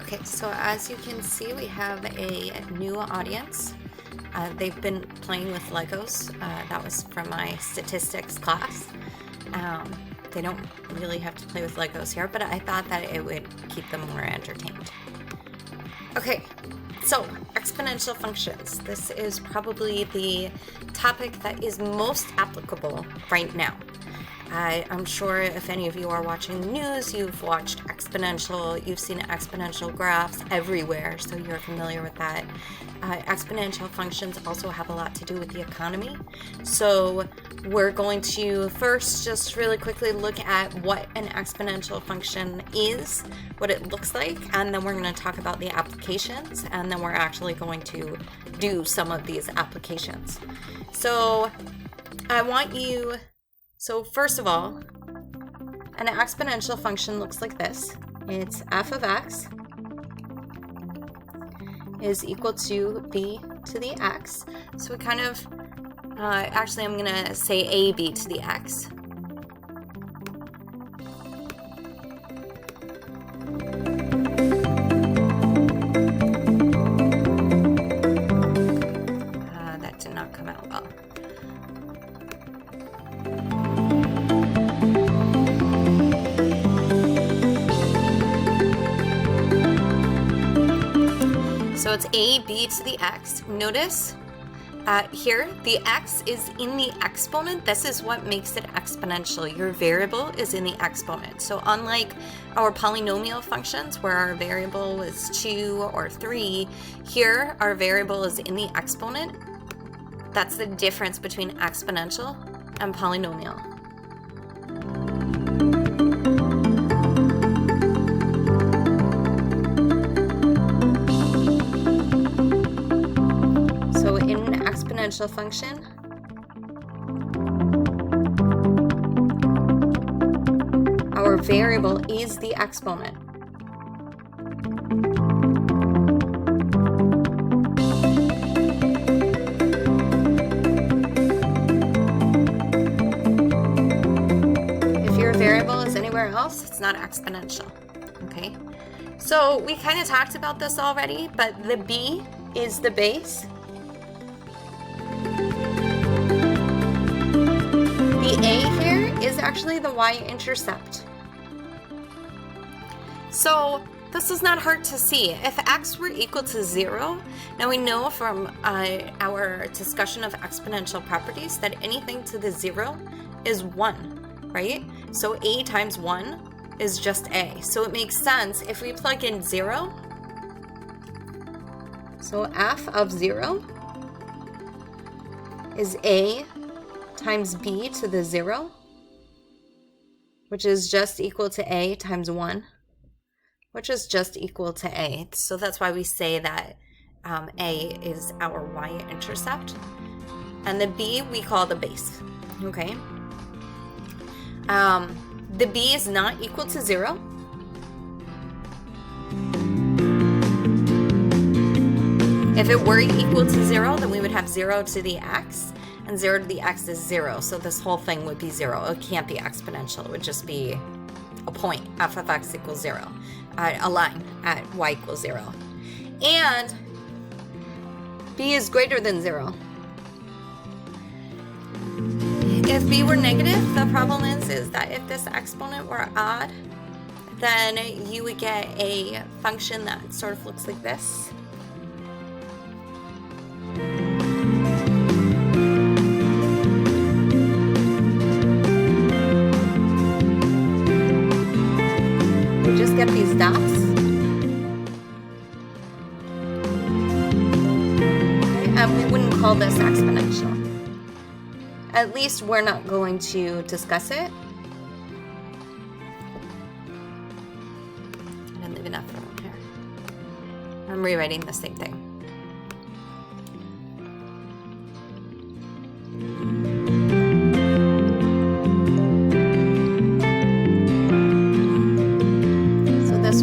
Okay, so as you can see, we have a new audience. They've been playing with Legos. That was from my statistics class. They don't really have to play with Legos here, but I thought that it would keep them more entertained. Okay, so exponential functions. This is probably the topic that is most applicable right now. I'm sure if any of you are watching the news, you've watched you've seen exponential graphs everywhere, so you're familiar with that. Exponential functions also have a lot to do with the economy. So we're going to first just really quickly look at what an exponential function is, what it looks like, and then we're going to talk about the applications, and then we're actually going to do some of these applications. So So first of all, an exponential function looks like this. It's f of x is equal to b to the x. So we kind of, actually I'm going to say ab to the x. That did not come out well. So it's ab to the x. Notice here the x is in the exponent. This is what makes it exponential. Your variable is in the exponent. So unlike our polynomial functions where our variable is 2 or 3, here our variable is in the exponent. That's the difference between exponential and polynomial. Exponential function, our variable is the exponent. If your variable is anywhere else, it's not exponential. Okay, so we kind of talked about this already, but the b is the base. The a here is actually the y-intercept. So this is not hard to see. If x were equal to 0, now we know from our discussion of exponential properties that anything to the 0 is 1, right? So a times 1 is just a. So it makes sense if we plug in 0. So f of 0 is a times b to the 0, which is just equal to a times 1, which is just equal to a. So that's why we say that a is our y-intercept. And the b we call the base, okay? The b is not equal to 0. If it were equal to 0, then we would have 0 to the x, and 0 to the x is 0, so this whole thing would be 0. It can't be exponential. It would just be a point, f of x equals 0, a line at y equals 0. And b is greater than 0. If b were negative, the problem is that if this exponent were odd, then you would get a function that sort of looks like this. Get these dots. Okay, and we wouldn't call this exponential. At least we're not going to discuss it. I didn't leave enough room here. I'm rewriting the same thing.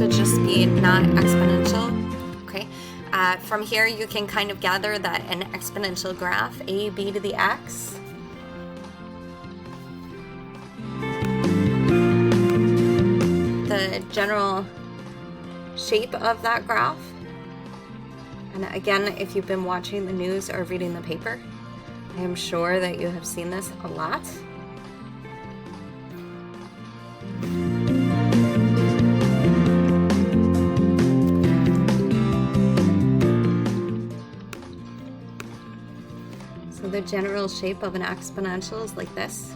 Would just be not exponential. Okay, from here you can kind of gather that an exponential graph, a b to the x, the general shape of that graph. And again, if you've been watching the news or reading the paper, I am sure that you have seen this a lot. So the general shape of an exponential is like this.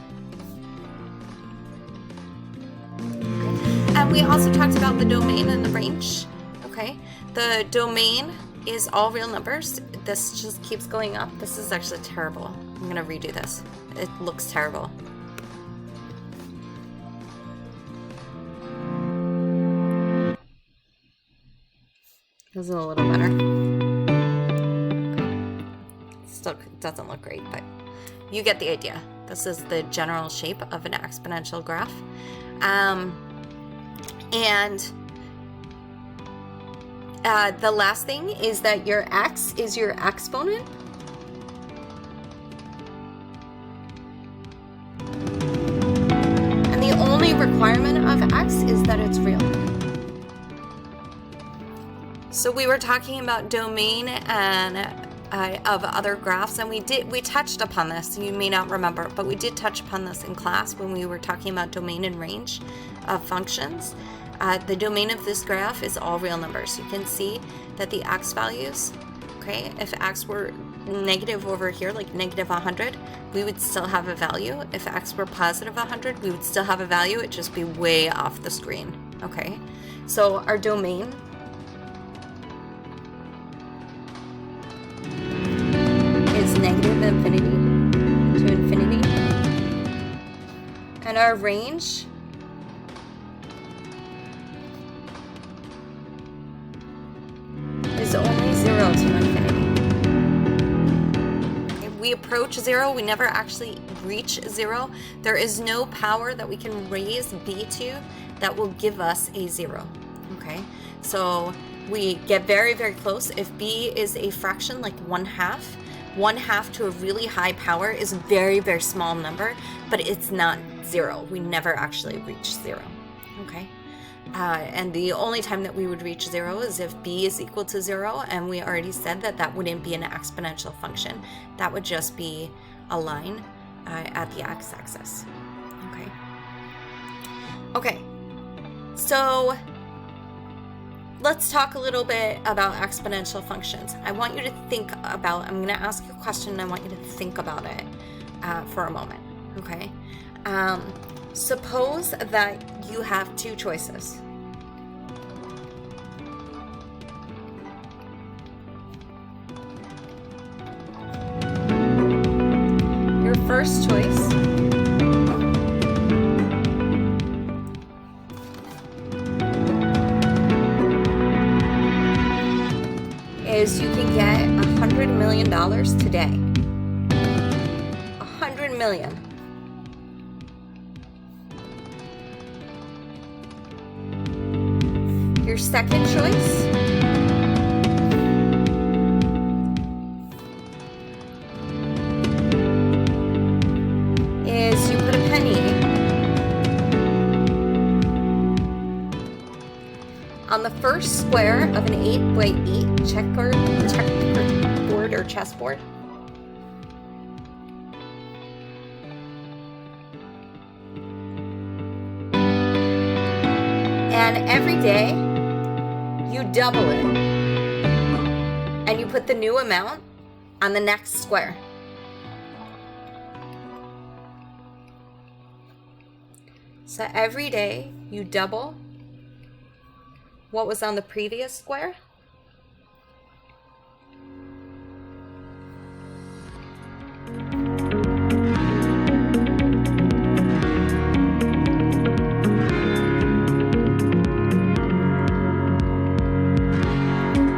And we also talked about the domain and the range. Okay, the domain is all real numbers. This just keeps going up. This is actually terrible. I'm gonna redo this. It looks terrible. This is a little better. Still doesn't look great, but you get the idea. This is the general shape of an exponential graph. The last thing is that your x is your exponent. And the only requirement of x is that it's real. So we were talking about domain and of other graphs, and we touched upon this. You may not remember, but we did touch upon this in class when we were talking about domain and range of functions. The domain of this graph is all real numbers. You can see that the x values, okay, if x were negative over here, like negative 100, we would still have a value. If x were positive 100, we would still have a value. It'd just be way off the screen, okay? So our domain is negative infinity to infinity. And our range is only 0 to infinity. If we approach 0, we never actually reach 0. There is no power that we can raise b to that will give us a 0. Okay, so we get very, very close. If b is a fraction like 1/2 to a really high power is a very, very small number, but it's not 0. We never actually reach 0. Okay. And the only time that we would reach 0 is if b is equal to 0, and we already said that that wouldn't be an exponential function. That would just be a line at the x-axis. Okay. Okay. So let's talk a little bit about exponential functions. I want you to think about, I'm going to ask you a question, and I want you to think about it for a moment. Okay. Suppose that you have two choices. Your first choice is you can get $100 million today. $100 million. Your second choice is you put a penny on the first square of an 8x8 checkerboard or chessboard. And every day you double it and you put the new amount on the next square. So every day you double what was on the previous square.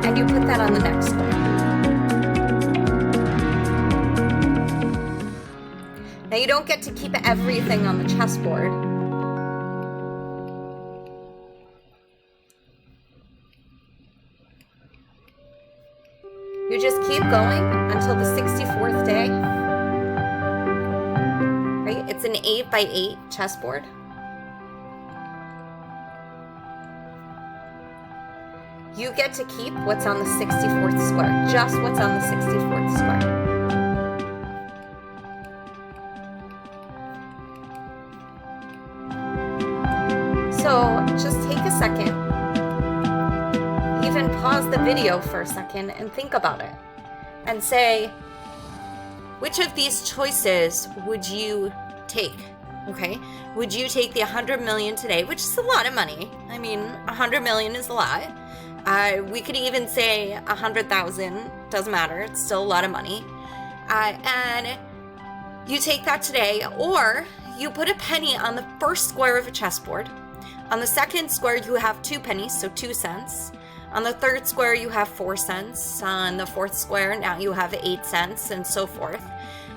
And you put that on the next square. Now you don't get to keep everything on the chessboard. You just keep going until the 64th day. Right? It's an 8x8 chessboard. You get to keep what's on the 64th square, just what's on the 64th square. So just take a second, even pause the video for a second and think about it and say, which of these choices would you take? Okay, would you take the 100 million today, which is a lot of money? I mean, 100 million is a lot. We could even say 100,000, doesn't matter, it's still a lot of money. And you take that today, or you put a penny on the first square of a chessboard. On the second square, you have 2 pennies, so 2 cents. On the third square, you have 4 cents. On the fourth square, now you have 8 cents, and so forth.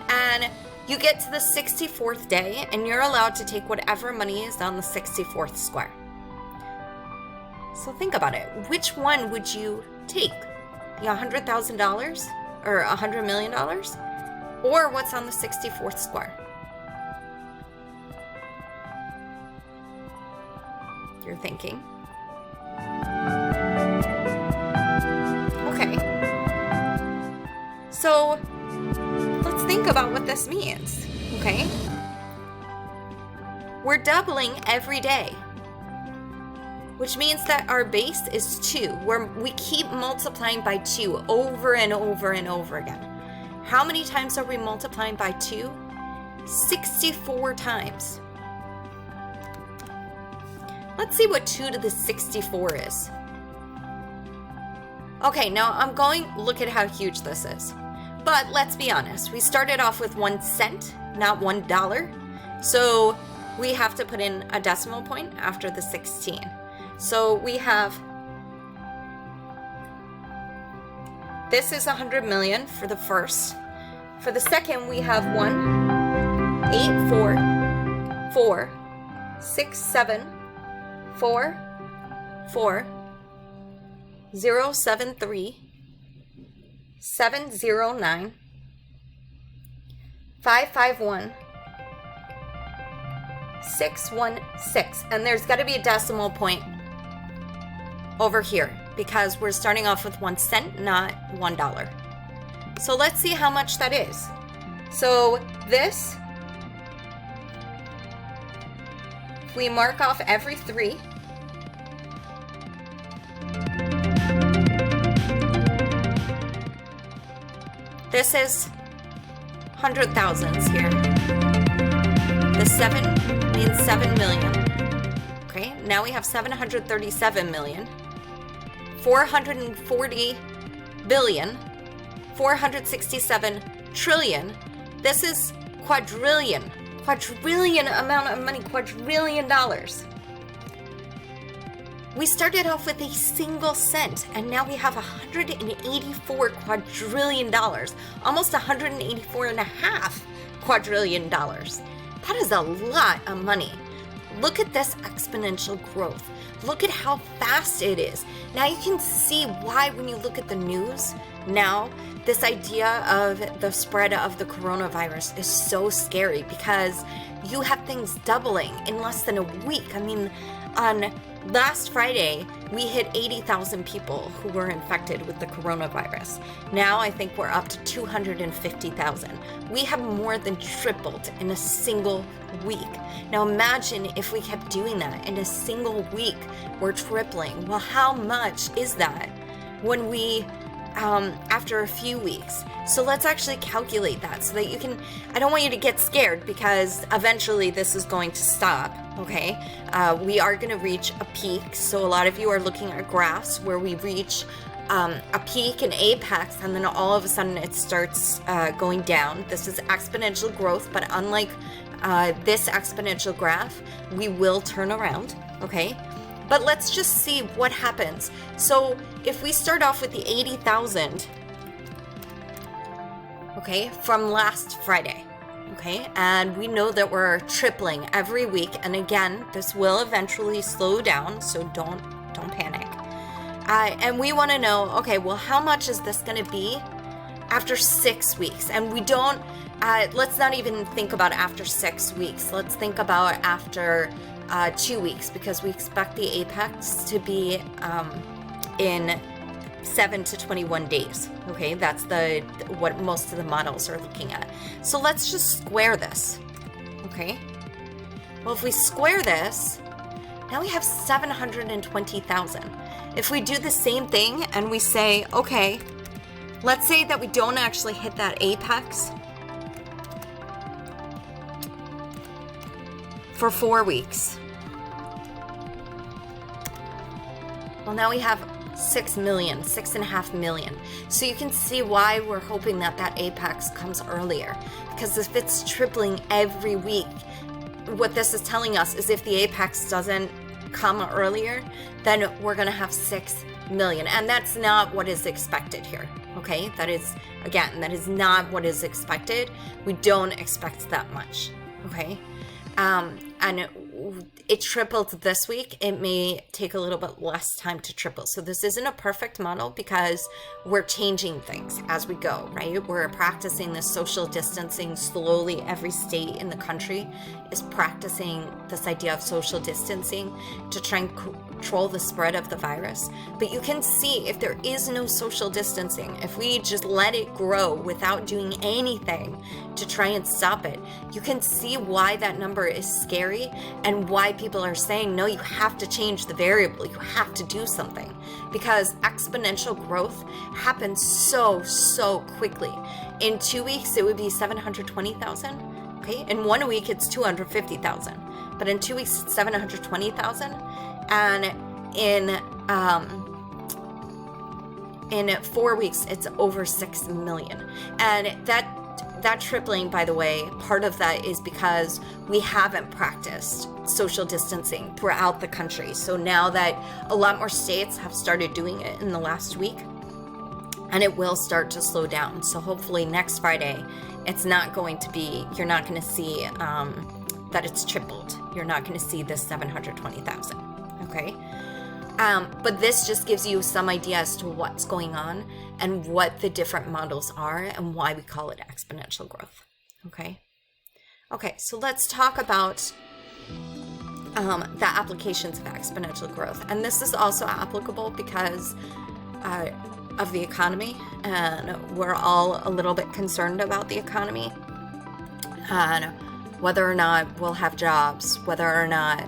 And you get to the 64th day, and you're allowed to take whatever money is on the 64th square. So think about it. Which one would you take? The $100,000 or $100 million? Or what's on the 64th square? You're thinking. Okay. So let's think about what this means, okay? We're doubling every day, which means that our base is 2, where we keep multiplying by 2 over and over and over again. How many times are we multiplying by 2? 64 times. Let's see what 2 to the 64 is. Okay, now I'm going, look at how huge this is. But let's be honest, we started off with 1 cent, not $1. So we have to put in a decimal point after the 16. So we have, this is 100 million for the first. For the second, we have 1, 8, 4, 4, 6, 7, 4, 4, 0, 7, 3, 7, 0, 9, 5, 5, 1, 6, 1, 6. And there's got to be a decimal point over here because we're starting off with 1 cent, not $1. So let's see how much that is. So this, if we mark off every 3, this is 100,000s here. The 7 means 7 million. Okay, now we have 737 million, 440 billion, 467 trillion. This is quadrillion amount of money, quadrillion dollars. We started off with a single cent, and now we have 184 quadrillion dollars, almost 184 and a half quadrillion dollars. That is a lot of money. Look at this exponential growth. Look at how fast it is. Now you can see why when you look at the news now, this idea of the spread of the coronavirus is so scary because you have things doubling in less than a week. I mean, on last Friday, we hit 80,000 people who were infected with the coronavirus. Now I think we're up to 250,000. We have more than tripled in a single week. Now imagine if we kept doing that in a single week, we're tripling. Well, how much is that when we, after a few weeks? So let's actually calculate that so that you can, I don't want you to get scared because eventually this is going to stop, okay? We are going to reach a peak. So a lot of you are looking at graphs where we reach a peak, an apex, and then all of a sudden it starts going down. This is exponential growth, but unlike this exponential graph, we will turn around, okay? But let's just see what happens. So if we start off with the 80,000, okay, from last Friday, okay, and we know that we're tripling every week, and again, this will eventually slow down, so don't panic. And we want to know, okay, well, how much is this going to be after 6 weeks? And we don't, let's not even think about after 6 weeks. Let's think about after 2 weeks, because we expect the apex to be in 7 to 21 days. Okay, that's what most of the models are looking at. So let's just square this. Okay, well, if we square this, now we have 720,000. If we do the same thing and we say, okay, let's say that we don't actually hit that apex for 4 weeks. Well, now we have 6 million, 6.5 million. So you can see why we're hoping that that apex comes earlier. Because if it's tripling every week, what this is telling us is if the apex doesn't come earlier, then we're going to have 6 million. And that's not what is expected here. Okay, that is, again, that is not what is expected. We don't expect that much. Okay, and it tripled this week. It may take a little bit less time to triple. So this isn't a perfect model because we're changing things as we go, right? We're practicing this social distancing slowly. Every state in the country is practicing this idea of social distancing to try and control the spread of the virus. But you can see if there is no social distancing, if we just let it grow without doing anything to try and stop it, you can see why that number is scary and why people are saying, no, you have to change the variable. You have to do something because exponential growth happens so quickly. In 2 weeks, it would be 720,000. Okay. In 1 week, it's 250,000, but in 2 weeks, it's 720,000. And in 4 weeks, it's over 6 million. And that tripling, by the way, part of that is because we haven't practiced social distancing throughout the country. So now that a lot more states have started doing it in the last week, and it will start to slow down. So hopefully next Friday, it's not going to be, you're not going to see that it's tripled. You're not going to see this 720,000. Okay. But this just gives you some idea as to what's going on and what the different models are and why we call it exponential growth. Okay. Okay. So let's talk about the applications of exponential growth. And this is also applicable because of the economy, and we're all a little bit concerned about the economy and whether or not we'll have jobs, whether or not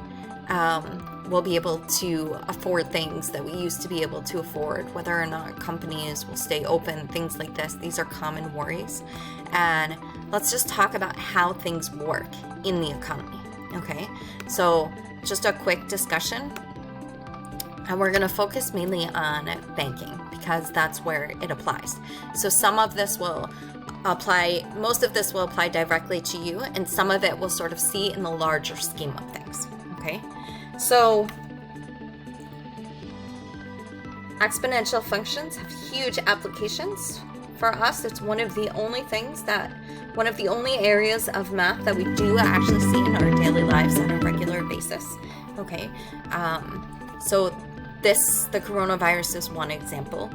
we'll be able to afford things that we used to be able to afford, whether or not companies will stay open, things like this. These are common worries. And let's just talk about how things work in the economy. Okay, so just a quick discussion. And we're going to focus mainly on banking because that's where it applies. So some of this will apply, most of this will apply directly to you, and some of it will sort of see in the larger scheme of things. Okay, so exponential functions have huge applications for us. It's one of the only areas of math that we do actually see in our daily lives on a regular basis. Okay, so the coronavirus is one example.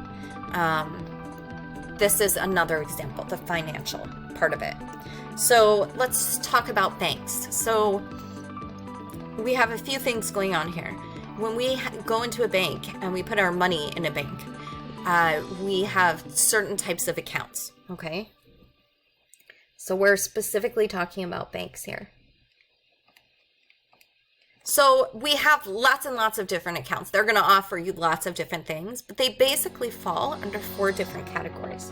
This is another example, the financial part of it. So let's talk about banks. So we have a few things going on here. When we go into a bank and we put our money in a bank, we have certain types of accounts, okay? So we're specifically talking about banks here. So we have lots and lots of different accounts. They're going to offer you lots of different things, but they basically fall under 4 different categories.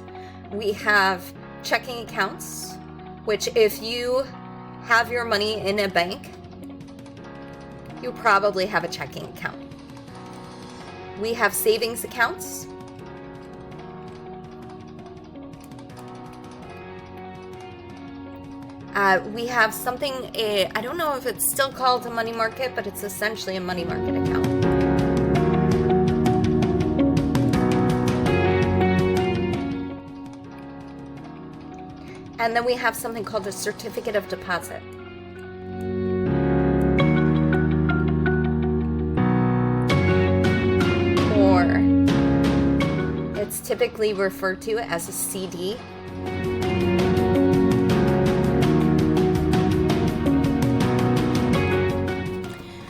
We have checking accounts, which if you have your money in a bank, you probably have a checking account. We have savings accounts. We have something, I don't know if it's still called a money market, but it's essentially a money market account. And then we have something called a certificate of deposit. Or it's typically referred to as a CD.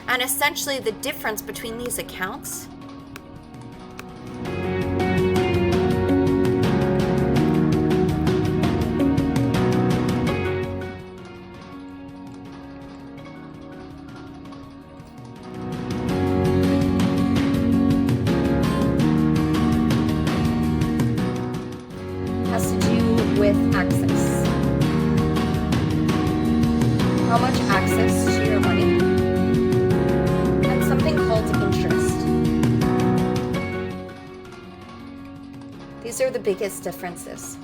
And essentially the difference between these accounts These are the biggest differences.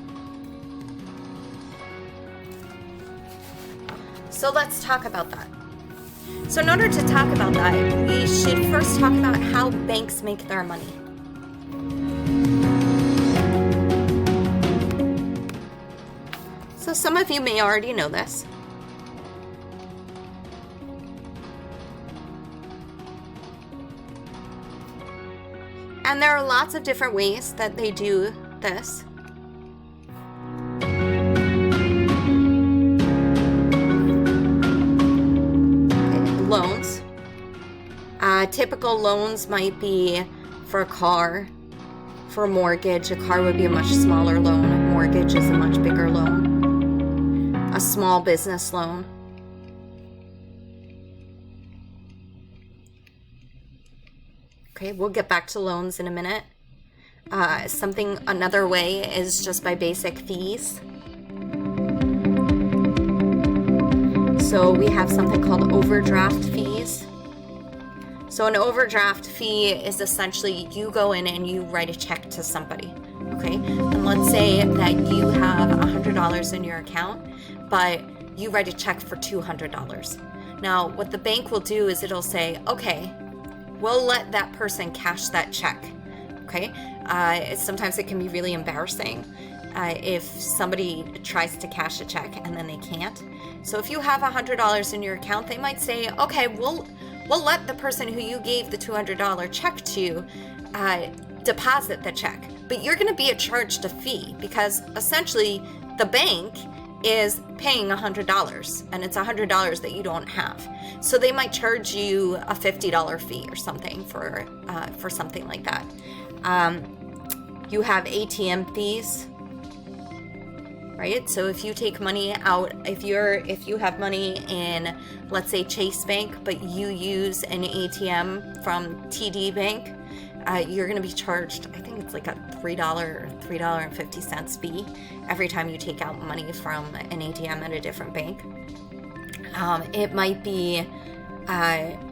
So let's talk about that. So in order to talk about that, we should first talk about how banks make their money. So some of you may already know this. And there are lots of different ways that they do this. Loans. Typical loans might be for a car, for a mortgage. A car would be a much smaller loan. A mortgage is a much bigger loan. A small business loan. Okay, we'll get back to loans in a minute. Another way is just by basic fees. So we have something called overdraft fees. So an overdraft fee is essentially you go in and you write a check to somebody, okay? And let's say that you have $100 in your account, but you write a check for $200. Now, what the bank will do is it'll say, okay, we'll let that person cash that check, okay? Sometimes it can be really embarrassing if somebody tries to cash a check and then they can't. So if you have $100 in your account, they might say, okay, we'll let the person who you gave the $200 check to deposit the check, but you're going to be charged a fee because essentially the bank is paying $100 and it's $100 that you don't have. So they might charge you a $50 fee or something for something like that. You have ATM fees, right? So if you take money out, if you have money in, let's say, Chase Bank, but you use an ATM from TD Bank, you're going to be charged, I think it's like a $3 or $3.50 fee every time you take out money from an ATM at a different bank. It might be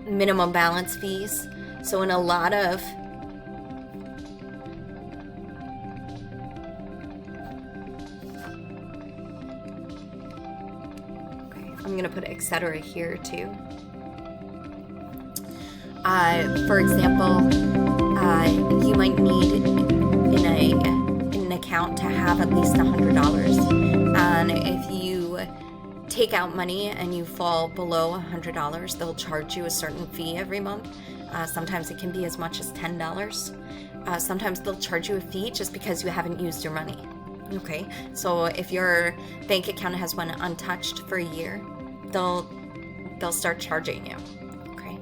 minimum balance fees. So in a lot of I'm going to put etc. here too. For example, you might need in an account to have at least $100. And if you take out money and you fall below $100, they'll charge you a certain fee every month. Sometimes it can be as much as $10. Sometimes they'll charge you a fee just because you haven't used your money. Okay, so if your bank account has went untouched for a year, they'll start charging you. Okay,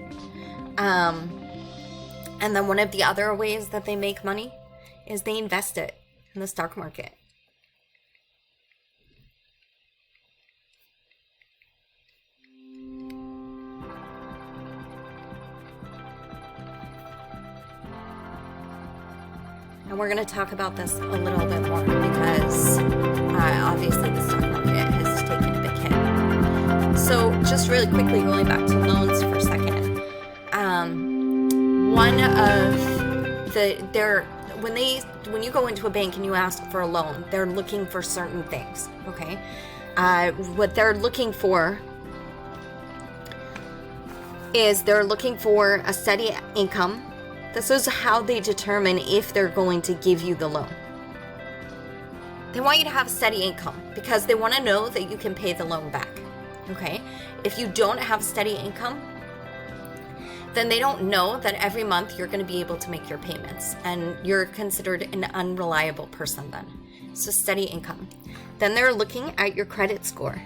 and then one of the other ways that they make money is they invest it in the stock market. And we're going to talk about this a little bit more because obviously the stock market has taken a big hit. So just really quickly going back to loans for a second. One of when you go into a bank and you ask for a loan, they're looking for certain things, okay? What they're looking for is they're looking for a steady income. This is how they determine if they're going to give you the loan. They want you to have a steady income because they want to know that you can pay the loan back, okay? If you don't have steady income, then they don't know that every month you're going to be able to make your payments and you're considered an unreliable person then. So steady income. Then they're looking at your credit score.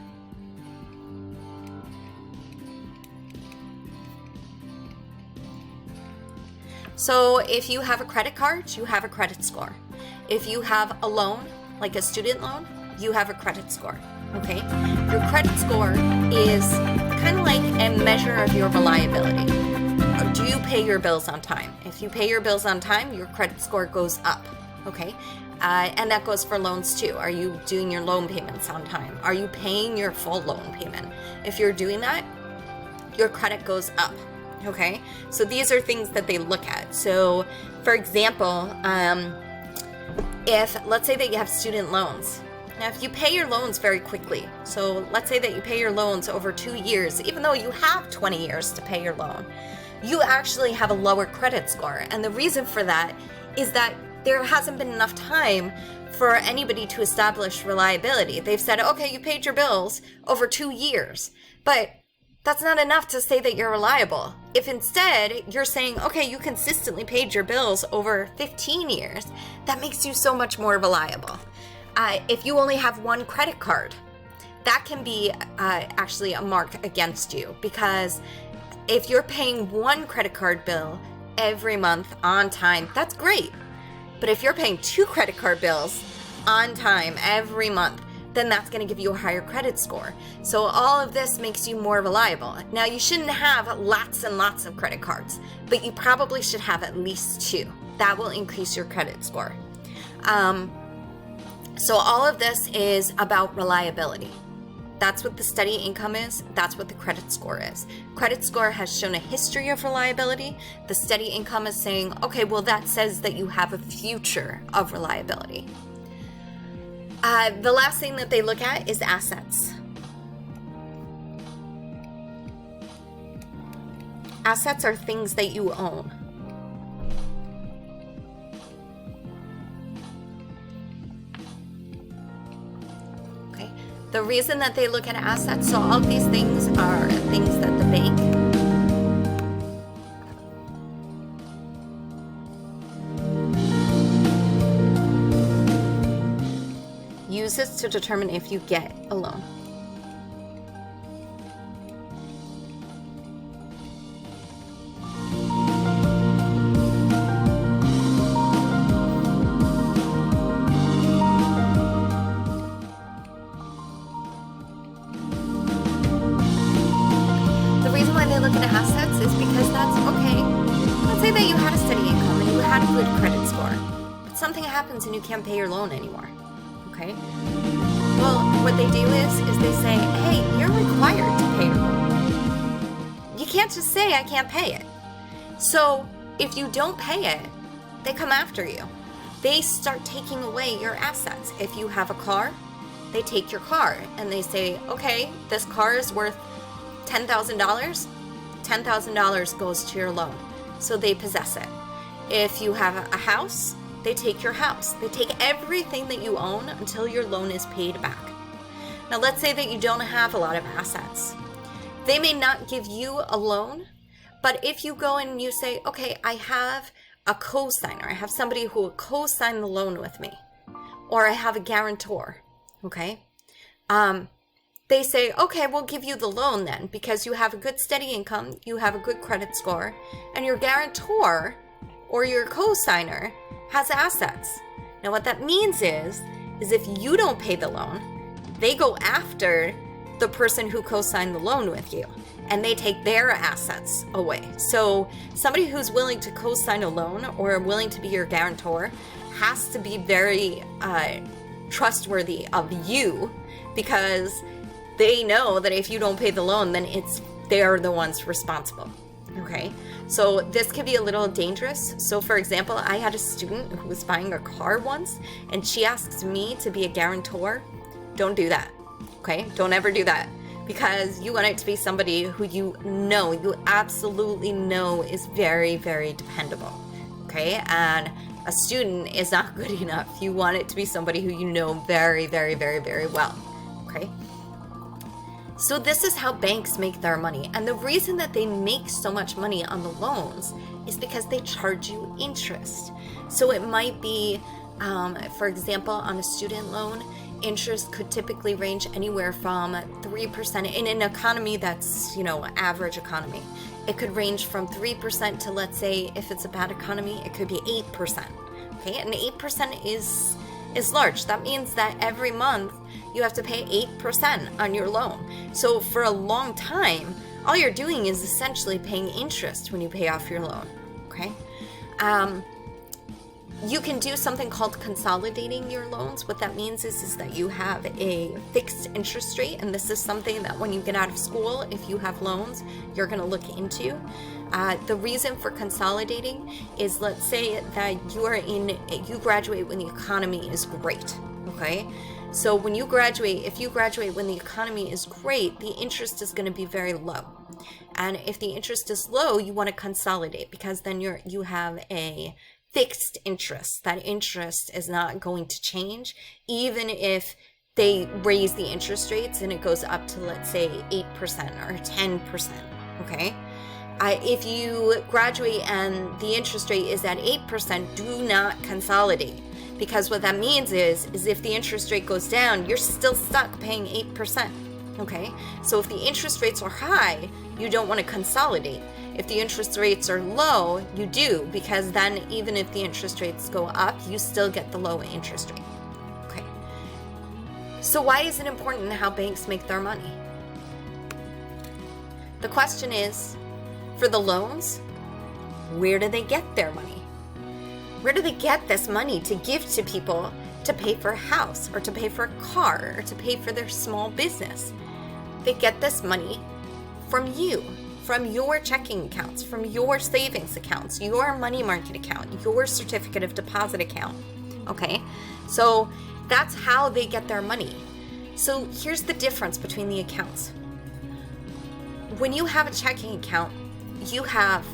So if you have a credit card, you have a credit score. If you have a loan, like a student loan, you have a credit score, okay? Your credit score is kind of like a measure of your reliability. Do you pay your bills on time? If you pay your bills on time, your credit score goes up, okay? And that goes for loans too. Are you doing your loan payments on time? Are you paying your full loan payment? If you're doing that, your credit goes up. Okay, so these are things that they look at. So, for example, if, let's say that you have student loans. Now, if you pay your loans very quickly, so let's say that you pay your loans over 2 years, even though you have 20 years to pay your loan, you actually have a lower credit score. And the reason for that is that there hasn't been enough time for anybody to establish reliability. They've said, okay, you paid your bills over 2 years, but that's not enough to say that you're reliable. If instead you're saying, okay, you consistently paid your bills over 15 years, that makes you so much more reliable. If you only have one credit card, that can be actually a mark against you, because if you're paying one credit card bill every month on time, that's great. But if you're paying 2 credit card bills on time every month, then that's going to give you a higher credit score. So all of this makes you more reliable. Now, you shouldn't have lots and lots of credit cards, but you probably should have at least 2. That will increase your credit score. So all of this is about reliability. That's what the steady income is. That's what the credit score is. Credit score has shown a history of reliability. The steady income is saying, okay, well, that says that you have a future of reliability. The last thing that they look at is assets. Assets are things that you own. Okay. The reason that they look at assets, so all of these things are things that the bank uses to determine if you get a loan. The reason why they look at assets is because that's okay. Let's say that you had a steady income and you had a good credit score, but something happens and you can't pay your loan anymore. Okay. Well, what they do is they say, hey, you're required to pay your loan. You can't just say, I can't pay it. So if you don't pay it, they come after you. They start taking away your assets. If you have a car, they take your car and they say, okay, this car is worth $10,000. $10,000 goes to your loan. So they possess it. If you have a house, they take your house. They take everything that you own until your loan is paid back. Now, let's say that you don't have a lot of assets. They may not give you a loan, but if you go and you say, okay, I have a co-signer, I have somebody who will co-sign the loan with me, or I have a guarantor, okay? They say, okay, we'll give you the loan then, because you have a good steady income, you have a good credit score, and your guarantor or your co-signer has assets. Now what that means is if you don't pay the loan, they go after the person who co-signed the loan with you and they take their assets away. So somebody who's willing to co-sign a loan or willing to be your guarantor has to be very trustworthy of you, because they know that if you don't pay the loan, then they're the ones responsible. Okay, so this could be a little dangerous. So for example, I had a student who was buying a car once and she asked me to be a guarantor. Don't do that. Okay, don't ever do that, because you want it to be somebody who you absolutely know is very, very dependable. Okay, and a student is not good enough. You want it to be somebody who you know very, very, very, very well. Okay. So this is how banks make their money. And the reason that they make so much money on the loans is because they charge you interest. So it might be, for example, on a student loan, interest could typically range anywhere from 3% in an economy that's, average economy. It could range from 3% to, let's say, if it's a bad economy, it could be 8%. Okay, and 8% is large. That means that every month you have to pay 8% on your loan. So for a long time, all you're doing is essentially paying interest when you pay off your loan. Okay. You can do something called consolidating your loans. What that means is that you have a fixed interest rate, and this is something that when you get out of school, if you have loans, you're going to look into. The reason for consolidating is, let's say that you graduate when the economy is great, okay? So when you graduate, if you graduate when the economy is great, the interest is going to be very low. And if the interest is low, you want to consolidate, because then you have a fixed interest. That interest is not going to change, even if they raise the interest rates and it goes up to, let's say, 8% or 10%, okay? If you graduate and the interest rate is at 8%, do not consolidate. Because what that means is if the interest rate goes down, you're still stuck paying 8%, okay? So if the interest rates are high, you don't want to consolidate. If the interest rates are low, you do, because then even if the interest rates go up, you still get the low interest rate, okay? So why is it important how banks make their money? The question is, for the loans, where do they get their money? Where do they get this money to give to people to pay for a house, or to pay for a car, or to pay for their small business? They get this money from you, from your checking accounts, from your savings accounts, your money market account, your certificate of deposit account, okay? So that's how they get their money. So here's the difference between the accounts. When you have a checking account, you have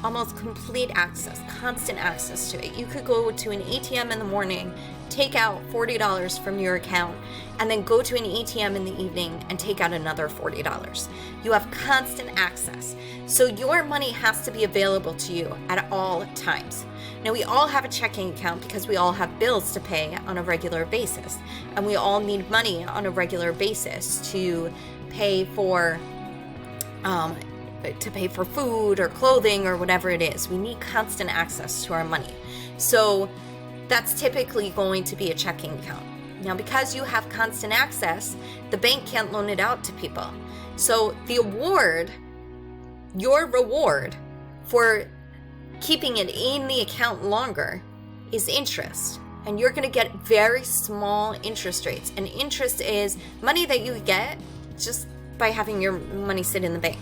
almost complete access, constant access to it. You could go to an ATM in the morning, take out $40 from your account, and then go to an ATM in the evening and take out another $40. You have constant access. So your money has to be available to you at all times. Now, we all have a checking account because we all have bills to pay on a regular basis, and we all need money on a regular basis to pay for food or clothing or whatever it is. We need constant access to our money. So that's typically going to be a checking account. Now, because you have constant access, the bank can't loan it out to people. So your reward for keeping it in the account longer is interest. And you're going to get very small interest rates. And interest is money that you get just by having your money sit in the bank.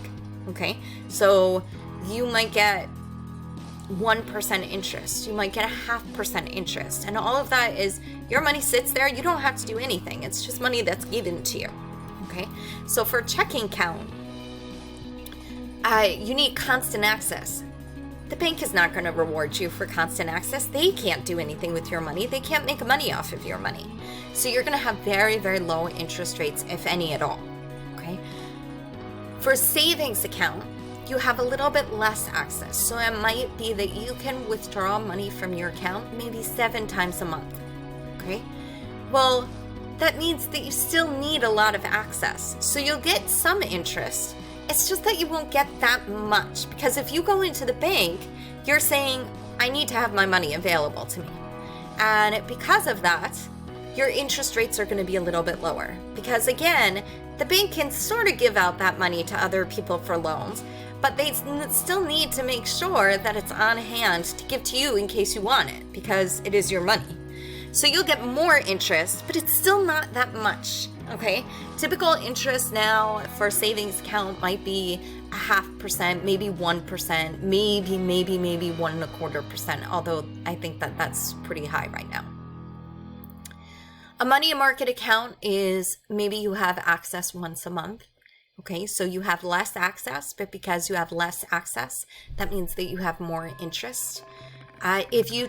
Okay, so you might get 1% interest, you might get 0.5% interest, and all of that is your money sits there. You don't have to do anything. It's just money that's given to you. Okay, so for a checking account, you need constant access. The bank is not going to reward you for constant access. They can't do anything with your money. They can't make money off of your money. So you're going to have very, very low interest rates, if any at all. Okay. For a savings account, you have a little bit less access. So it might be that you can withdraw money from your account maybe 7 times a month, okay? Well, that means that you still need a lot of access. So you'll get some interest. It's just that you won't get that much, because if you go into the bank, you're saying, I need to have my money available to me. And because of that, your interest rates are going to be a little bit lower, because again, the bank can sort of give out that money to other people for loans, but they still need to make sure that it's on hand to give to you in case you want it, because it is your money. So you'll get more interest, but it's still not that much, okay? Typical interest now for a savings account might be 0.5%, maybe 1%, maybe 1.25%, although I think that that's pretty high right now. A money market account is maybe you have access once a month. Okay, so you have less access, but because you have less access, that means that you have more interest. If you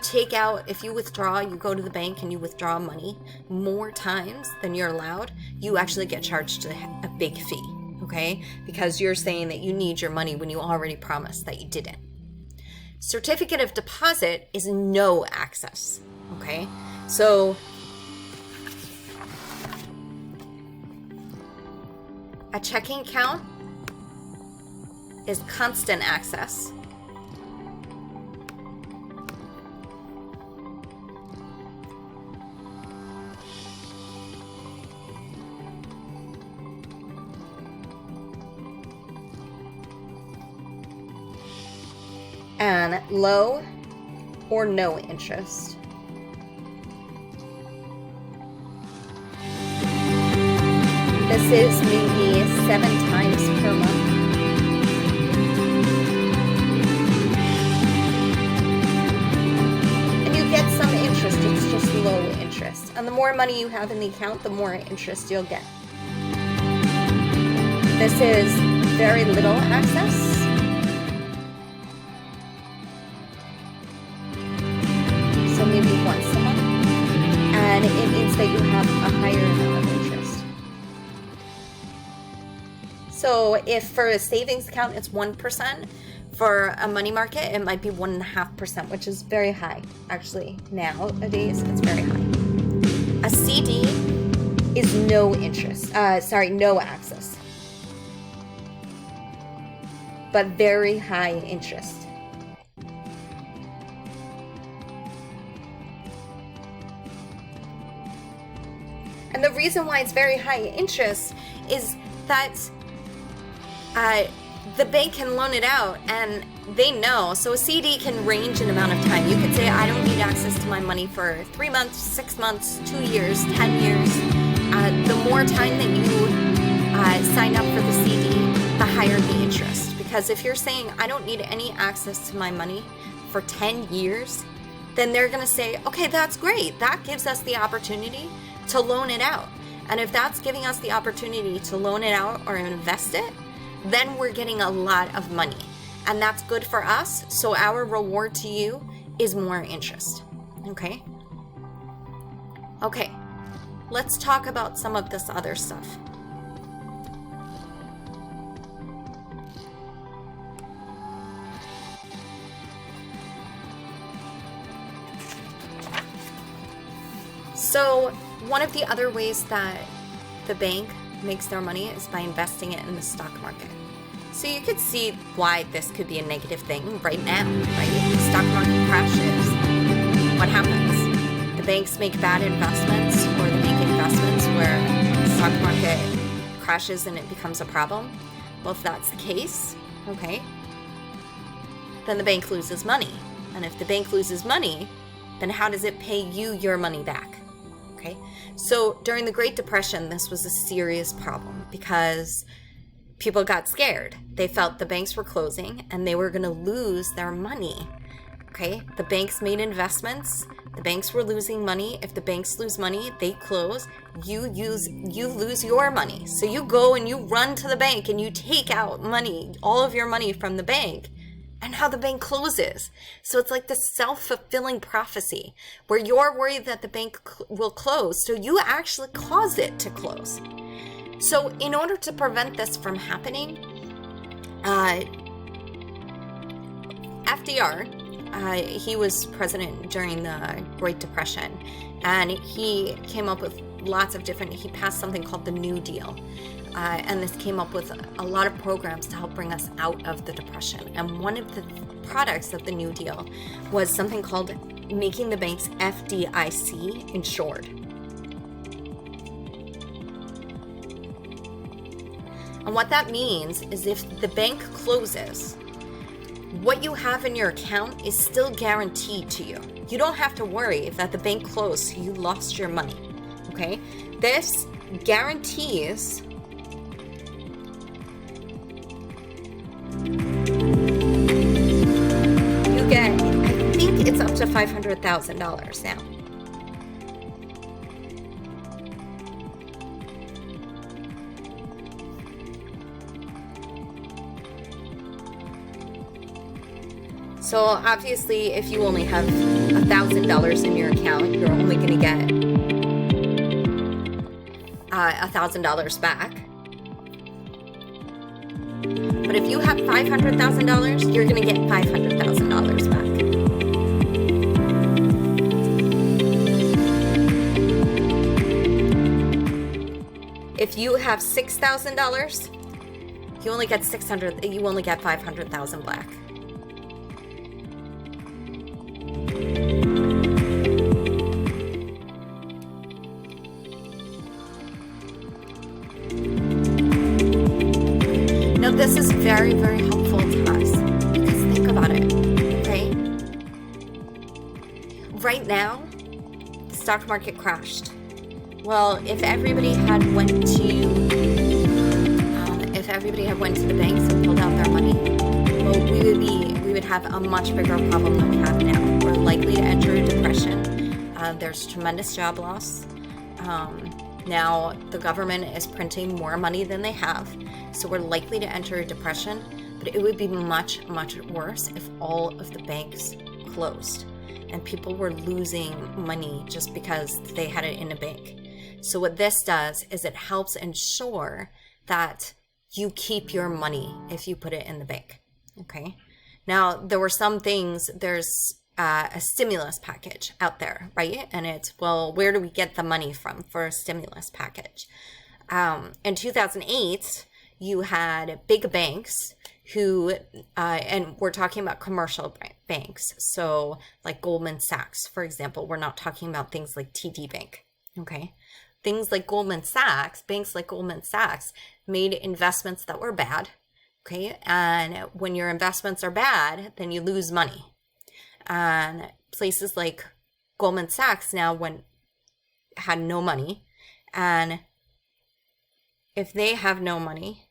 withdraw, you go to the bank and you withdraw money more times than you're allowed, you actually get charged a big fee, okay? Because you're saying that you need your money when you already promised that you didn't. Certificate of deposit is no access, okay? So a checking account is constant access. And low or no interest. This is maybe 7 times per month. interest. And the more money you have in the account, the more interest you'll get. This is very little access. So maybe once a month. And it means that you have a higher amount of interest. So if for a savings account it's 1%, for a money market it might be 1.5%, which is very high. Actually, nowadays it's very high. A CD is no interest. No access, but very high interest. And the reason why it's very high interest is that the bank can loan it out, and they know. So a CD can range in amount of time. You could say, I don't need access to my money for 3 months, 6 months, 2 years, 10 years. The more time that you sign up for the CD, the higher the interest. Because if you're saying, I don't need any access to my money for 10 years, then they're going to say, okay, that's great. That gives us the opportunity to loan it out. And if that's giving us the opportunity to loan it out or invest it, then we're getting a lot of money. And that's good for us. So our reward to you is more interest. Okay? Okay. Let's talk about some of this other stuff. So one of the other ways that the bank makes their money is by investing it in the stock market. So you could see why this could be a negative thing right now, right? The stock market crashes. What happens? The banks make bad investments, or they make investments where the stock market crashes and it becomes a problem. Well, if that's the case, okay, then the bank loses money. And if the bank loses money, then how does it pay you your money back? Okay, so during the Great Depression, this was a serious problem because people got scared. They felt the banks were closing and they were going to lose their money. Okay, the banks made investments. The banks were losing money. If the banks lose money, they close. You lose your money. So you go and you run to the bank and you take out money, all of your money from the bank. And how the bank closes. So it's like this self-fulfilling prophecy where you're worried that the bank will close. So you actually cause it to close. So in order to prevent this from happening, FDR, he was president during the Great Depression, and he came up with lots of different, he passed something called the New Deal. And this came up with a lot of programs to help bring us out of the Depression. And one of the products of the New Deal was something called making the banks FDIC insured. And what that means is if the bank closes, what you have in your account is still guaranteed to you. You don't have to worry that the bank closed, so you lost your money. Okay? This guarantees you get, I think it's up to $500,000 now. So obviously, if you only have $1,000 in your account, you're only going to get $1,000 back. But if you have $500,000, you're going to get $500,000 back. If you have $6,000, you only get $500,000 back. This is very, very helpful to us because think about it, okay? Right now, the stock market crashed. Well, if everybody had went to the banks and pulled out their money, well, we would have a much bigger problem than we have now. We're likely to enter a depression. There's tremendous job loss. Now the government is printing more money than they have, so we're likely to enter a depression, but it would be much, much worse if all of the banks closed and people were losing money just because they had it in a bank. So what this does is it helps ensure that you keep your money if you put it in the bank, okay? Now, there were some things, there's a stimulus package out there, right? And it's, well, where do we get the money from for a stimulus package? In 2008, you had big banks who, and we're talking about commercial banks. So like Goldman Sachs, for example, we're not talking about things like TD Bank, okay? Things like Goldman Sachs, banks like Goldman Sachs made investments that were bad, okay? And when your investments are bad, then you lose money. And places like Goldman Sachs now had no money, and if they have no money,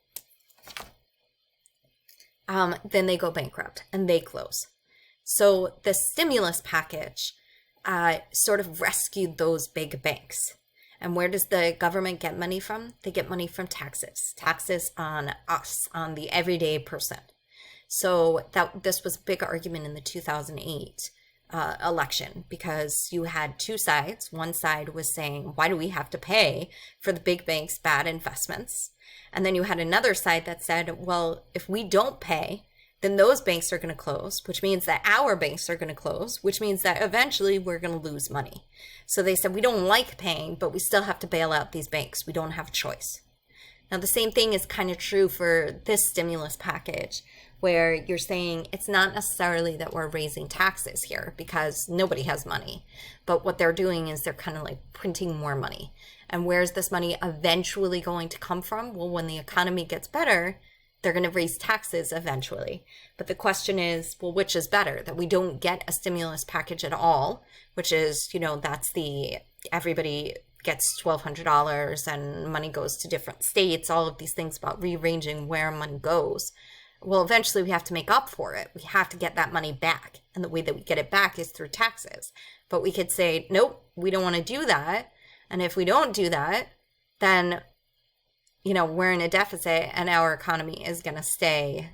then they go bankrupt and they close. So the stimulus package sort of rescued those big banks. And where does the government get money from? They get money from taxes on us, on the everyday person. So this was a big argument in the 2008 election, because you had two sides. One side was saying, why do we have to pay for the big banks' bad investments? And then you had another side that said, well, if we don't pay, then those banks are going to close, which means that our banks are going to close, which means that eventually we're going to lose money. So they said, we don't like paying, but we still have to bail out these banks. We don't have a choice. Now, the same thing is kind of true for this stimulus package, where you're saying it's not necessarily that we're raising taxes here because nobody has money, but what they're doing is they're kind of like printing more money. And where's this money eventually going to come from? Well, when the economy gets better, they're going to raise taxes eventually. But the question is, well, which is better? That we don't get a stimulus package at all, which is, that's everybody gets $1,200 and money goes to different states, all of these things about rearranging where money goes. Well, eventually we have to make up for it. We have to get that money back. And the way that we get it back is through taxes. But we could say, nope, we don't want to do that. And if we don't do that, then, we're in a deficit and our economy is going to stay,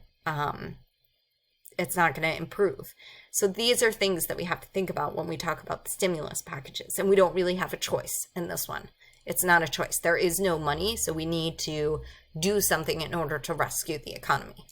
it's not going to improve. So these are things that we have to think about when we talk about the stimulus packages. And we don't really have a choice in this one. It's not a choice. There is no money, so we need to do something in order to rescue the economy.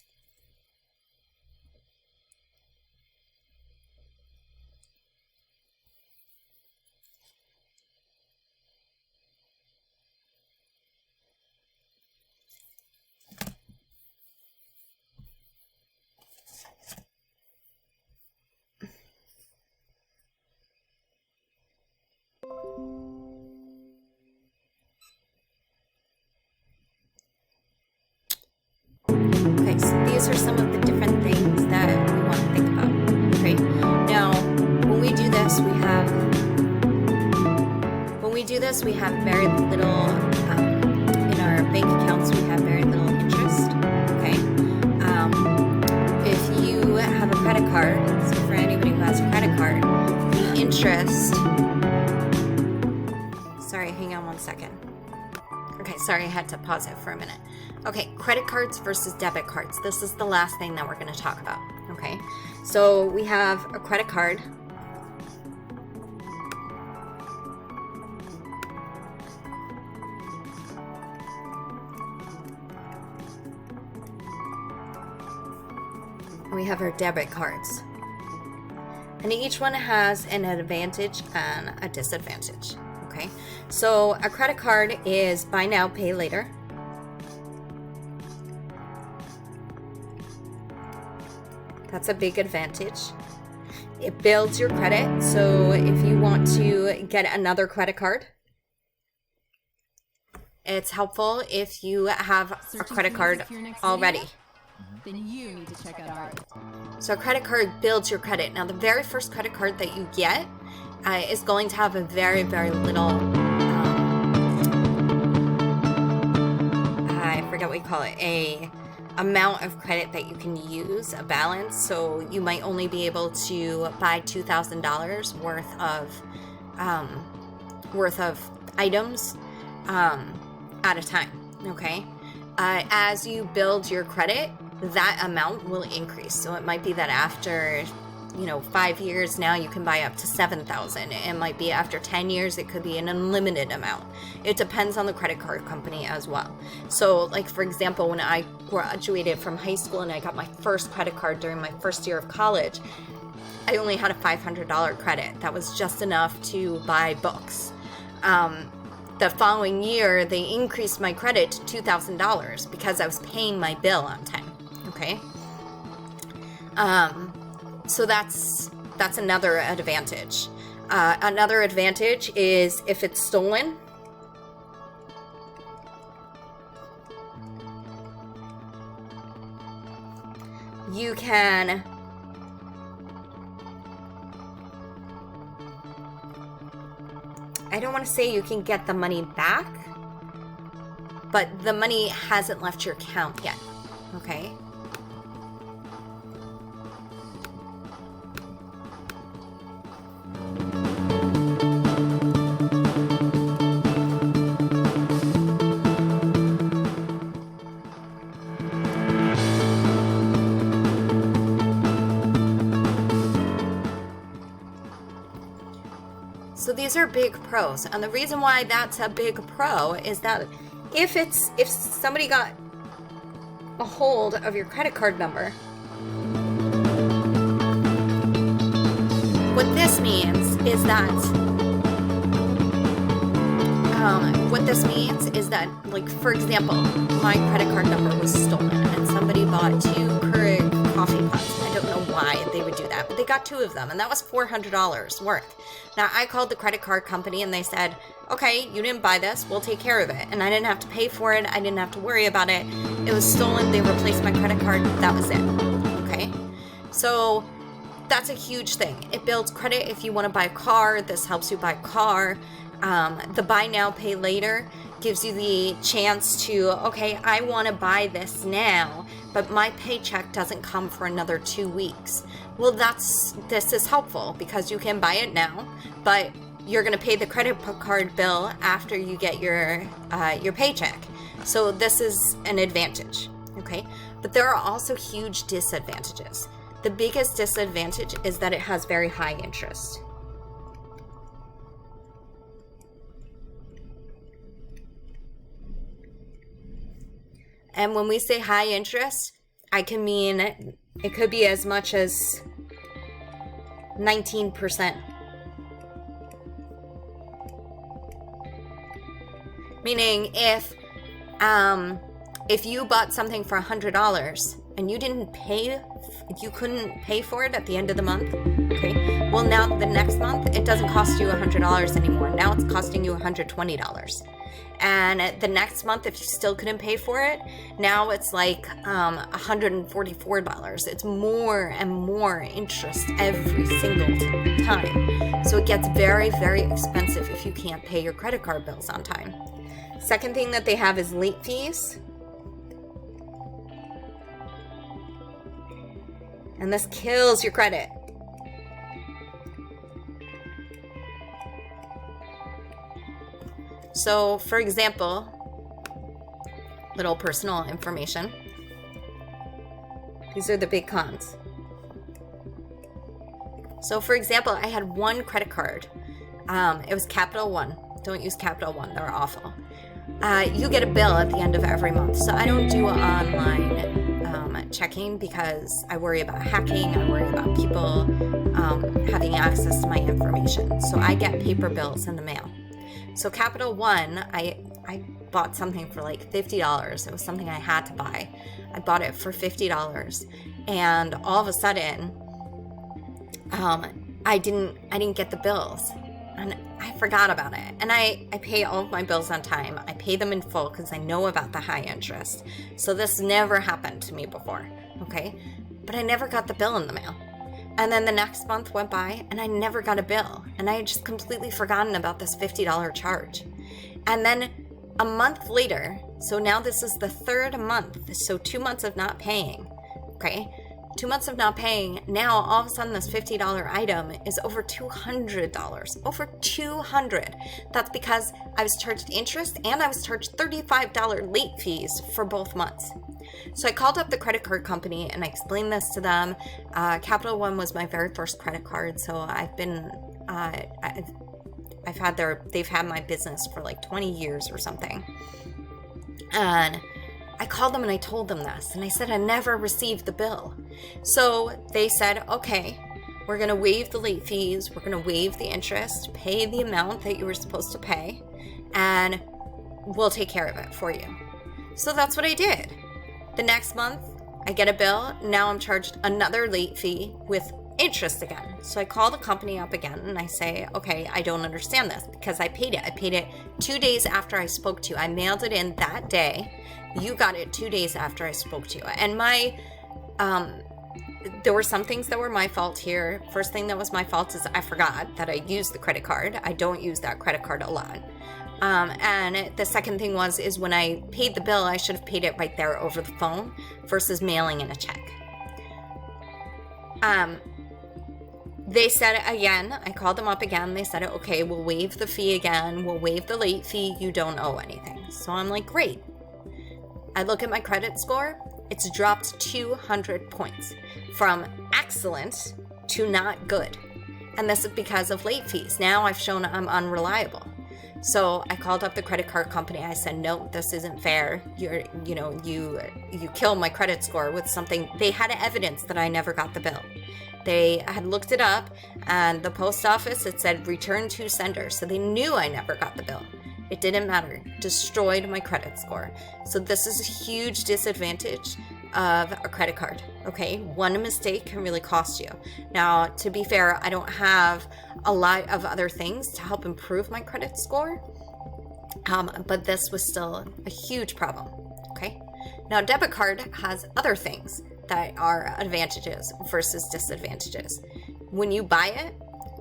Okay, so these are some of the different things that we want to think about. Okay, now when we do this, we have very little in our bank accounts. We have very little interest. Okay, if you have a credit card, so for anybody who has a credit card, the interest. Sorry, hang on one second. Okay, sorry, I had to pause it for a minute. Okay, credit cards versus debit cards. This is the last thing that we're going to talk about. Okay, so we have a credit card. We have our debit cards. And each one has an advantage and a disadvantage. Okay, so a credit card is buy now, pay later. That's a big advantage. It builds your credit. So if you want to get another credit card, it's helpful if you have a credit card already. Then you need to check out ours. So a credit card builds your credit. Now, the very first credit card that you get is going to have a very, very little, I forget what you call it, a amount of credit that you can use, a balance. So you might only be able to buy $2,000 worth of worth of items at a time, okay? As you build your credit, that amount will increase. So it might be that after 5 years now you can buy up to 7,000. It might be after 10 years it could be an unlimited amount. It depends on the credit card company as well. So like, for example, when I graduated from high school and I got my first credit card during my first year of college, I only had a $500 credit. That was just enough to buy books. The following year they increased my credit to $2,000 because I was paying my bill on time, okay? So that's another advantage. Another advantage is if it's stolen, you can I don't want to say you can get the money back, but the money hasn't left your account yet, okay? So these are big pros, and the reason why that's a big pro is that if somebody got a hold of your credit card number, what this means is that like, for example, my credit card number was stolen and somebody bought 2 Keurig coffee pots. I don't know why they would do that, but they got 2 of them, and that was $400 worth. Now, I called the credit card company and they said, okay, you didn't buy this, we'll take care of it. And I didn't have to pay for it, I didn't have to worry about it. It was stolen, they replaced my credit card, that was it, okay? So that's a huge thing. It builds credit if you want to buy a car. This helps you buy a car. The buy now, pay later gives you the chance to, okay, I want to buy this now, but my paycheck doesn't come for another 2 weeks. Well, this is helpful because you can buy it now, but you're going to pay the credit card bill after you get your paycheck. So this is an advantage, okay? But there are also huge disadvantages. The biggest disadvantage is that it has very high interest. And when we say high interest, I can mean it could be as much as 19%. Meaning if you bought something for $100 and you couldn't pay for it at the end of the month, okay? Well, now the next month, it doesn't cost you $100 anymore. Now it's costing you $120. And the next month, if you still couldn't pay for it, now it's like $144. It's more and more interest every single time. So it gets very, very expensive if you can't pay your credit card bills on time. Second thing that they have is late fees. And this kills your credit. So, for example, little personal information. These are the big cons. So, for example, I had one credit card. It was Capital One. Don't use Capital One. They're awful. You get a bill at the end of every month. So I don't do online checking because I worry about hacking. I worry about people having access to my information. So I get paper bills in the mail. So Capital One, I bought something for like $50. It was something I had to buy. I bought it for $50, and all of a sudden, I didn't get the bills, and I forgot about it. And I pay all of my bills on time. I pay them in full because I know about the high interest. So this never happened to me before, okay? But I never got the bill in the mail. And then the next month went by and I never got a bill. And I had just completely forgotten about this $50 charge. And then a month later, so now this is the third month, so 2 months of not paying, okay? 2 months of not paying. Now, all of a sudden, this $50 item is over $200. Over $200. That's because I was charged interest and I was charged $35 late fees for both months. So I called up the credit card company and I explained this to them. Capital One was my very first credit card, so I've been, they've had my business for like 20 years or something. And I called them and I told them this, and I said I never received the bill. So they said, okay, we're going to waive the late fees, we're going to waive the interest, pay the amount that you were supposed to pay, and we'll take care of it for you. So that's what I did. The next month, I get a bill. Now I'm charged another late fee with interest again. So I call the company up again and I say, okay, I don't understand this because I paid it. I paid it 2 days after I spoke to you. I mailed it in that day. You got it 2 days after I spoke to you. And there were some things that were my fault here. First thing that was my fault is I forgot that I used the credit card. I don't use that credit card a lot. And the second thing is when I paid the bill, I should have paid it right there over the phone versus mailing in a check. They said again, I called them up again. They said, okay, we'll waive the fee again. We'll waive the late fee. You don't owe anything. So I'm like, great. I look at my credit score. It's dropped 200 points from excellent to not good. And this is because of late fees. Now I've shown I'm unreliable. So I called up the credit card company. I said, no, this isn't fair. You killed my credit score with something. They had evidence that I never got the bill. They had looked it up, and the post office, it said return to sender. So they knew I never got the bill. It didn't matter. Destroyed my credit score. So this is a huge disadvantage of a credit card. Okay, one mistake can really cost you. Now, to be fair, I don't have a lot of other things to help improve my credit score, but this was still a huge problem. Okay, now debit card has other things that are advantages versus disadvantages. When you buy it,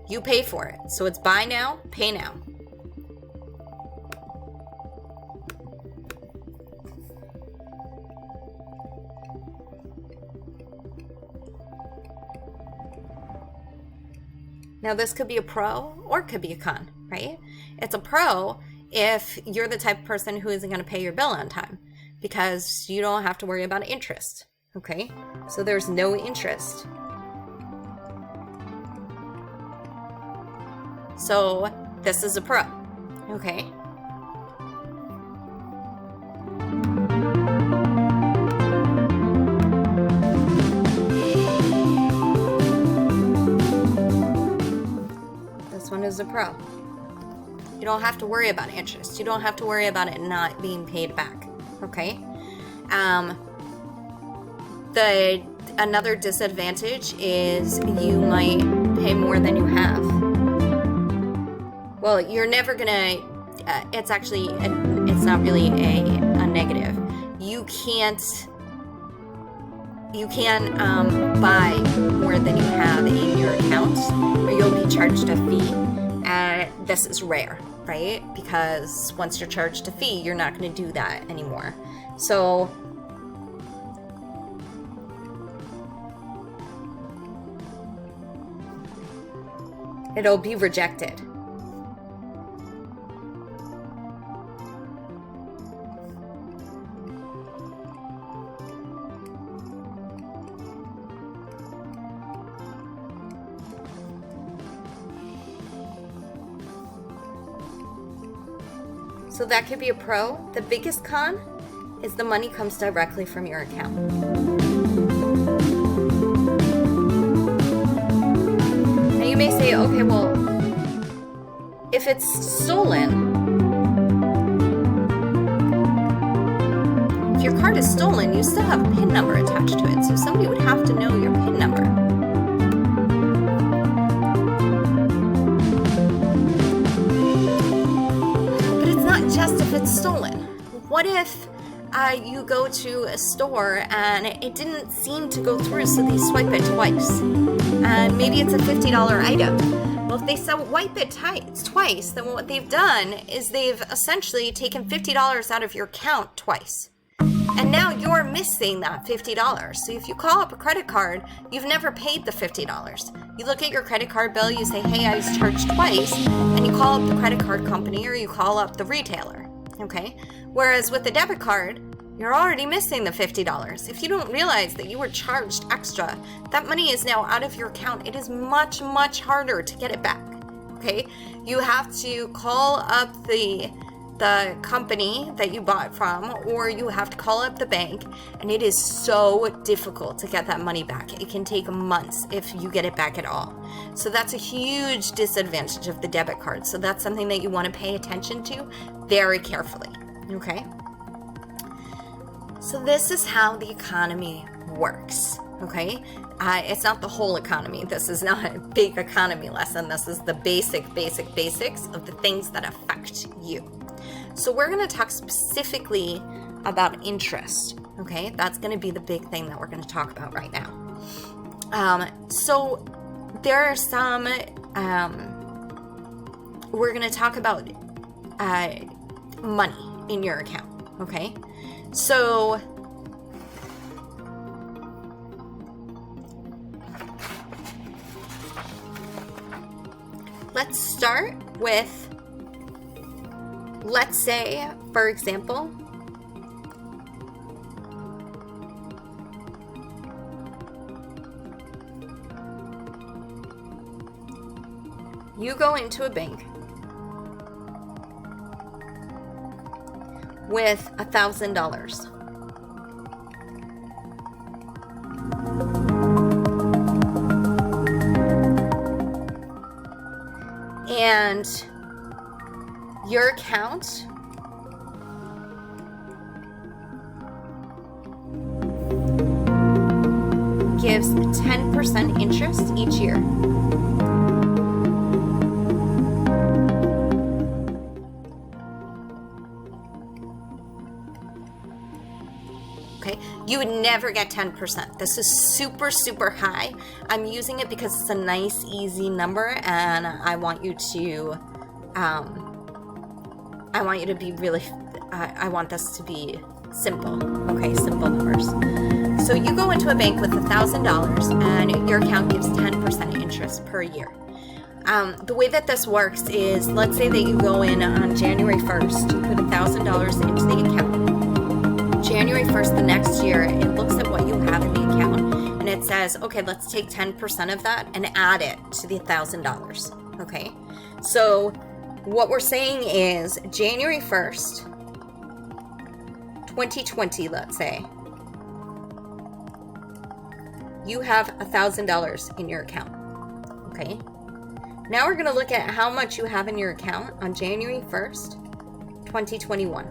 you pay for it. So it's buy now, pay now. Now, this could be a pro or it could be a con, right? It's a pro if you're the type of person who isn't going to pay your bill on time because you don't have to worry about interest, okay? So there's no interest. So this is a pro, okay? One is a pro. You don't have to worry about interest. You don't have to worry about it not being paid back. Okay. Another disadvantage is you might pay more than you have. Well, you're never gonna. It's actually it's not really a negative. You can't buy more than you have in your account, or you'll be charged a fee. And this is rare, right? Because once you're charged a fee, you're not going to do that anymore. So it'll be rejected. So that could be a pro. The biggest con is the money comes directly from your account. Now you may say, okay, well, if it's stolen, if your card is stolen, you still have a PIN number attached to it. So somebody would have to know your PIN number. Just if it's stolen. What if you go to a store and it didn't seem to go through, so they swipe it twice, and maybe it's a $50 item. Well, if they wipe it twice, then what they've done is they've essentially taken $50 out of your account twice. And now you're missing that $50. So if you call up a credit card, you've never paid the $50. You look at your credit card bill, you say, hey, I was charged twice, and you call up the credit card company or you call up the retailer, okay? Whereas with a debit card, you're already missing the $50. If you don't realize that you were charged extra, that money is now out of your account. It is much, much harder to get it back, okay? You have to call up the company that you bought from, or you have to call up the bank, and it is so difficult to get that money back. It can take months if you get it back at all. So that's a huge disadvantage of the debit card. So that's something that you want to pay attention to very carefully, okay? So this is how the economy works, okay? It's not the whole economy. This is not a big economy lesson. This is the basics of the things that affect you. So we're going to talk specifically about interest, okay? That's going to be the big thing that we're going to talk about right now. So there are some, we're going to talk about money in your account, okay? So let's start with, let's say, for example, you go into a bank with $1,000. And your account gives 10% interest each year. Okay, you would never get 10%. This is super, super high. I'm using it because it's a nice, easy number, and I want you to be really, I want this to be simple, okay, simple numbers. So you go into a bank with $1,000 and your account gives 10% interest per year. The way that this works is, let's say that you go in on January 1st, you put $1,000 into the account. January 1st the next year, it looks at what you have in the account and it says, okay, let's take 10% of that and add it to the $1,000, okay? So what we're saying is January 1st, 2020, let's say, you have $1,000 in your account, okay? Now we're gonna look at how much you have in your account on January 1st, 2021.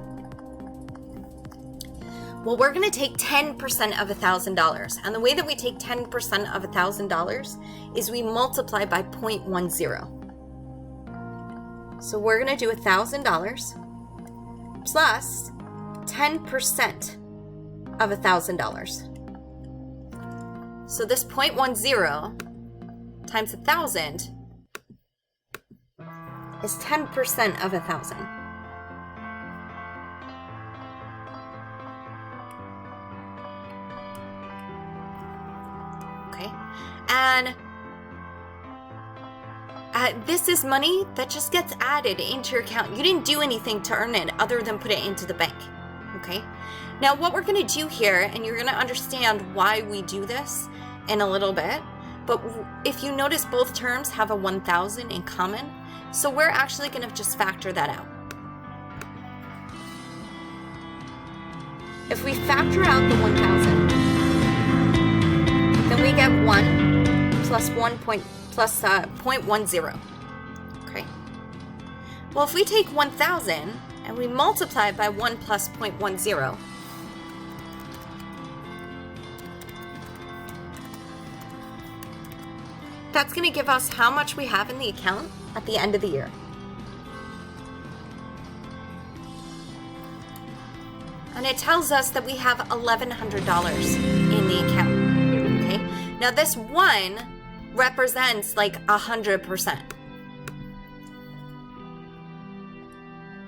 Well, we're gonna take 10% of $1,000. And the way that we take 10% of $1,000 is we multiply by 0.10. So we're gonna do $1,000 plus 10% of $1,000. So this 0.10 times 1,000 is 10% of 1,000. Okay, and this is money that just gets added into your account. You didn't do anything to earn it other than put it into the bank. Okay, now what we're going to do here, and you're going to understand why we do this in a little bit, but if you notice, both terms have a 1,000 in common, so we're actually going to just factor that out. If we factor out the 1,000, then we get 1 plus 0.10. Okay. Well, if we take 1,000 and we multiply by 1 plus 0.10, that's going to give us how much we have in the account at the end of the year. And it tells us that we have $1,100 in the account. Okay. Now this 1 represents like 100%.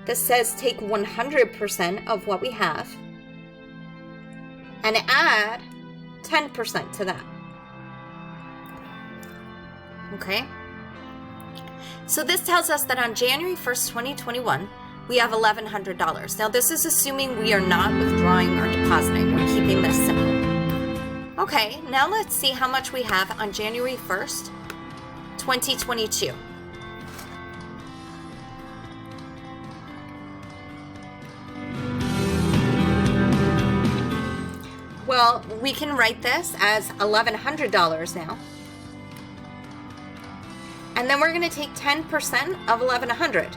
This says take 100% of what we have and add 10% to that. Okay? So this tells us that on January 1st, 2021, we have $1,100. Now this is assuming we are not withdrawing or depositing. We're keeping this simple. Okay, now let's see how much we have on January 1st, 2022. Well, we can write this as $1,100 now. And then we're going to take 10% of 1,100.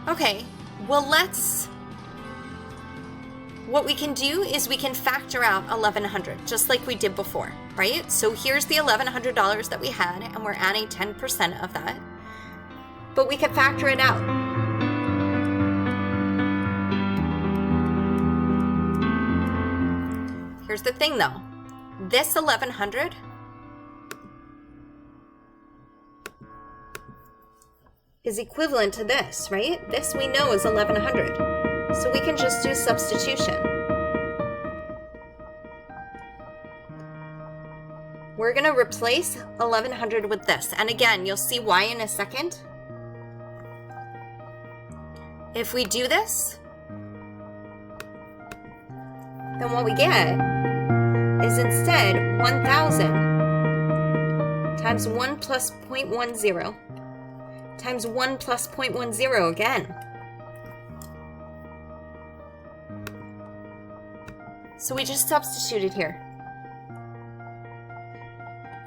Okay, well what we can do is we can factor out 1,100, just like we did before, right? So here's the $1,100 that we had, and we're adding 10% of that. But we can factor it out. Here's the thing though. This 1,100 is equivalent to this, right? This we know is 1,100. So we can just do substitution. We're going to replace 1,100 with this. And again, you'll see why in a second. If we do this, then what we get is instead 1,000 times 1 plus 0.10 times 1 plus 0.10 again. So we just substituted here.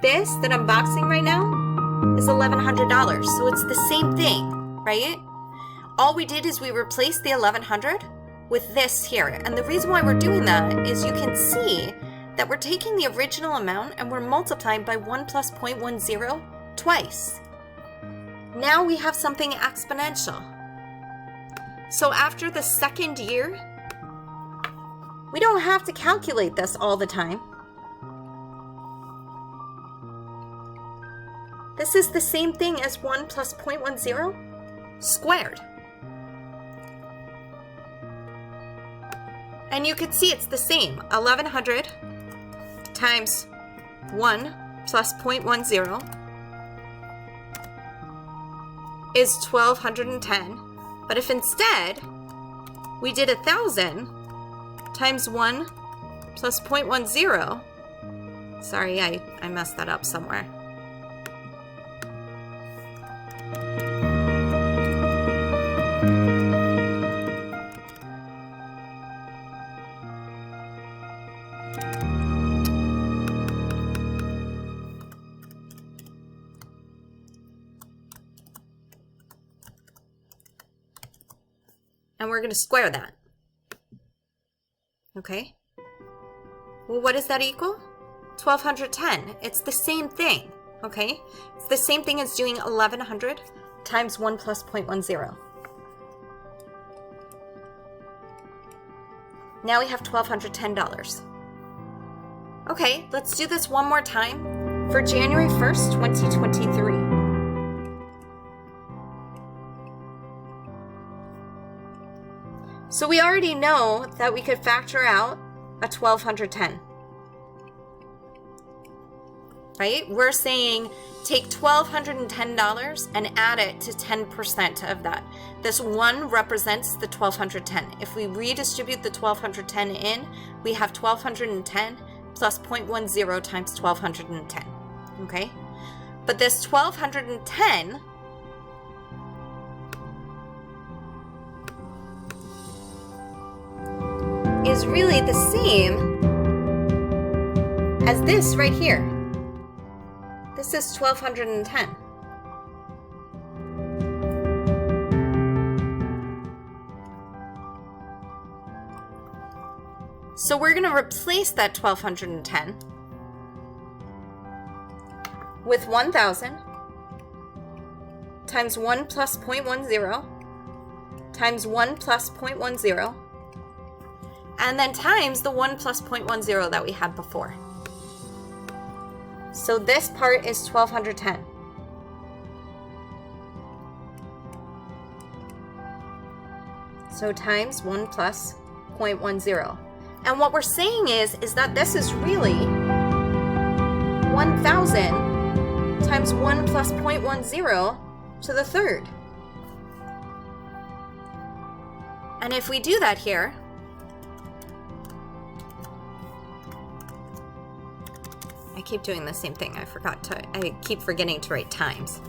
This that I'm boxing right now is $1,100, so it's the same thing, right? All we did is we replaced the 1,100 with this here. And the reason why we're doing that is you can see that we're taking the original amount and we're multiplying by 1 plus 0.10 twice. Now we have something exponential. So after the second year, we don't have to calculate this all the time. This is the same thing as 1 plus 0.10 squared. And you can see it's the same. 1,100 times 1 plus 0.10 is 1,210. But if instead we did 1,000 times 1 plus 0.10, sorry, I messed that up somewhere. And we're going to square that. Okay. Well, what does that equal? 1,210. It's the same thing. Okay. It's the same thing as doing 1,100 times 1 plus 0.10. Now we have $1,210. Okay, let's do this one more time for January 1st, 2023. So we already know that we could factor out a 1,210, right? We're saying take $1,210 and add it to 10% of that. This 1 represents the 1,210. If we redistribute the 1,210 in, we have 1,210 plus 0.10 times 1,210, okay? But this 1,210 is really the same as this right here. This is 1,210. So we're going to replace that 1,210 with 1,000 times 1 plus 0.10 times 1 plus 0.10, and then times the 1 plus 0.10 that we had before. So this part is 1,210. So times 1 plus 0.10. And what we're saying is that this is really 1,000 times 1 plus 0.10 to the third. And if we do that here, I keep doing the same thing. I keep forgetting to write times.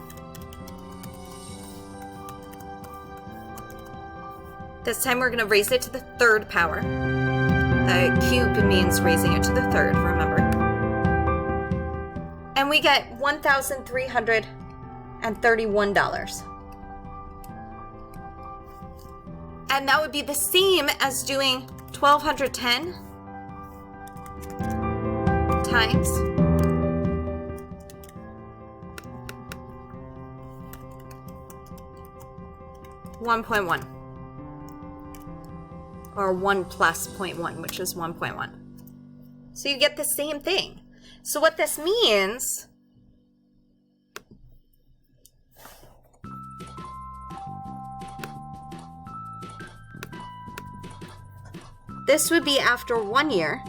This time we're going to raise it to the third power. The cube means raising it to the third, remember. And we get $1,331. And that would be the same as doing 1,210 times 1.1. Or 1 plus 0.1, which is 1.1. So you get the same thing. So what this means this would be after 1 year.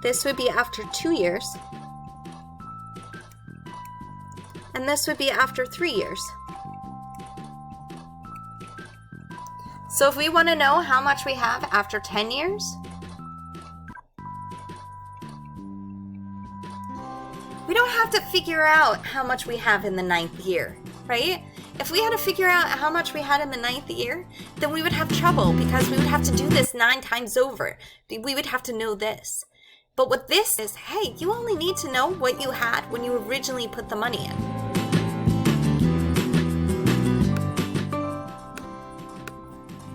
This would be after 2 years. And this would be after 3 years. So if we want to know how much we have after 10 years, we don't have to figure out how much we have in the 9th year, right? If we had to figure out how much we had in the 9th year, then we would have trouble because we would have to do this 9 times over. We would have to know this. But what this is, hey, you only need to know what you had when you originally put the money in.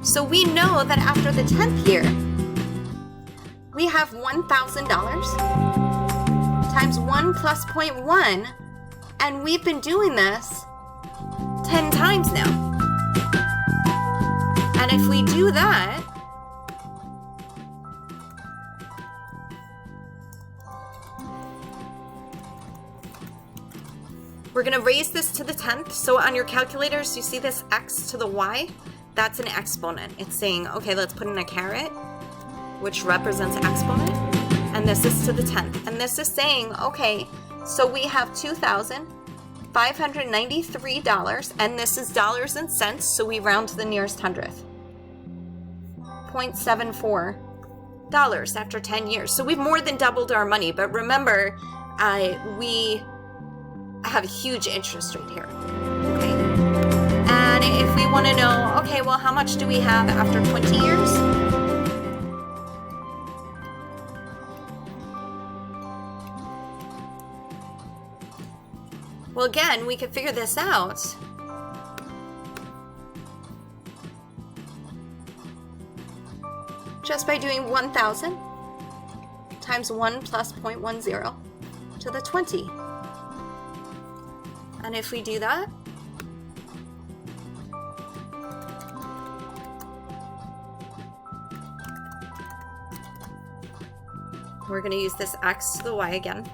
So we know that after the 10th year, we have $1,000 times 1 plus 0.1, and we've been doing this 10 times now. And if we do that, we're going to raise this to the 10th. So on your calculators, you see this x to the y? That's an exponent. It's saying, okay, let's put in a caret, which represents exponent, and this is to the 10th. And this is saying, okay, so we have $2,593, and this is dollars and cents, so we round to the nearest hundredth. $0.74 after 10 years. So we've more than doubled our money, but remember, we have a huge interest rate here. Okay. And if we want to know, okay, well, how much do we have after 20 years? Well, again, we could figure this out. Just by doing 1,000 times 1 plus 0.10 to the 20. And if we do that, we're going to use this x to the y again.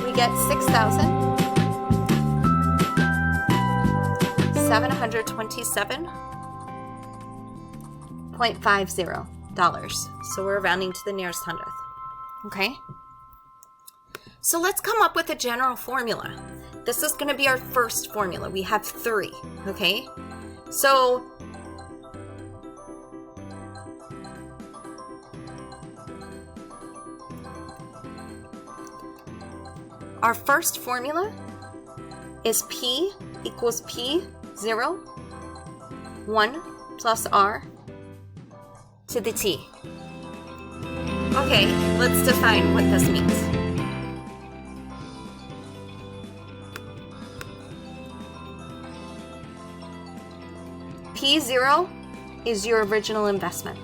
We get $6,727.50. So we're rounding to the nearest hundredth. Okay? So let's come up with a general formula. This is going to be our first formula. We have 3, okay? So our first formula is P equals P0, 1 plus R to the T. Okay, let's define what this means. P0 is your original investment.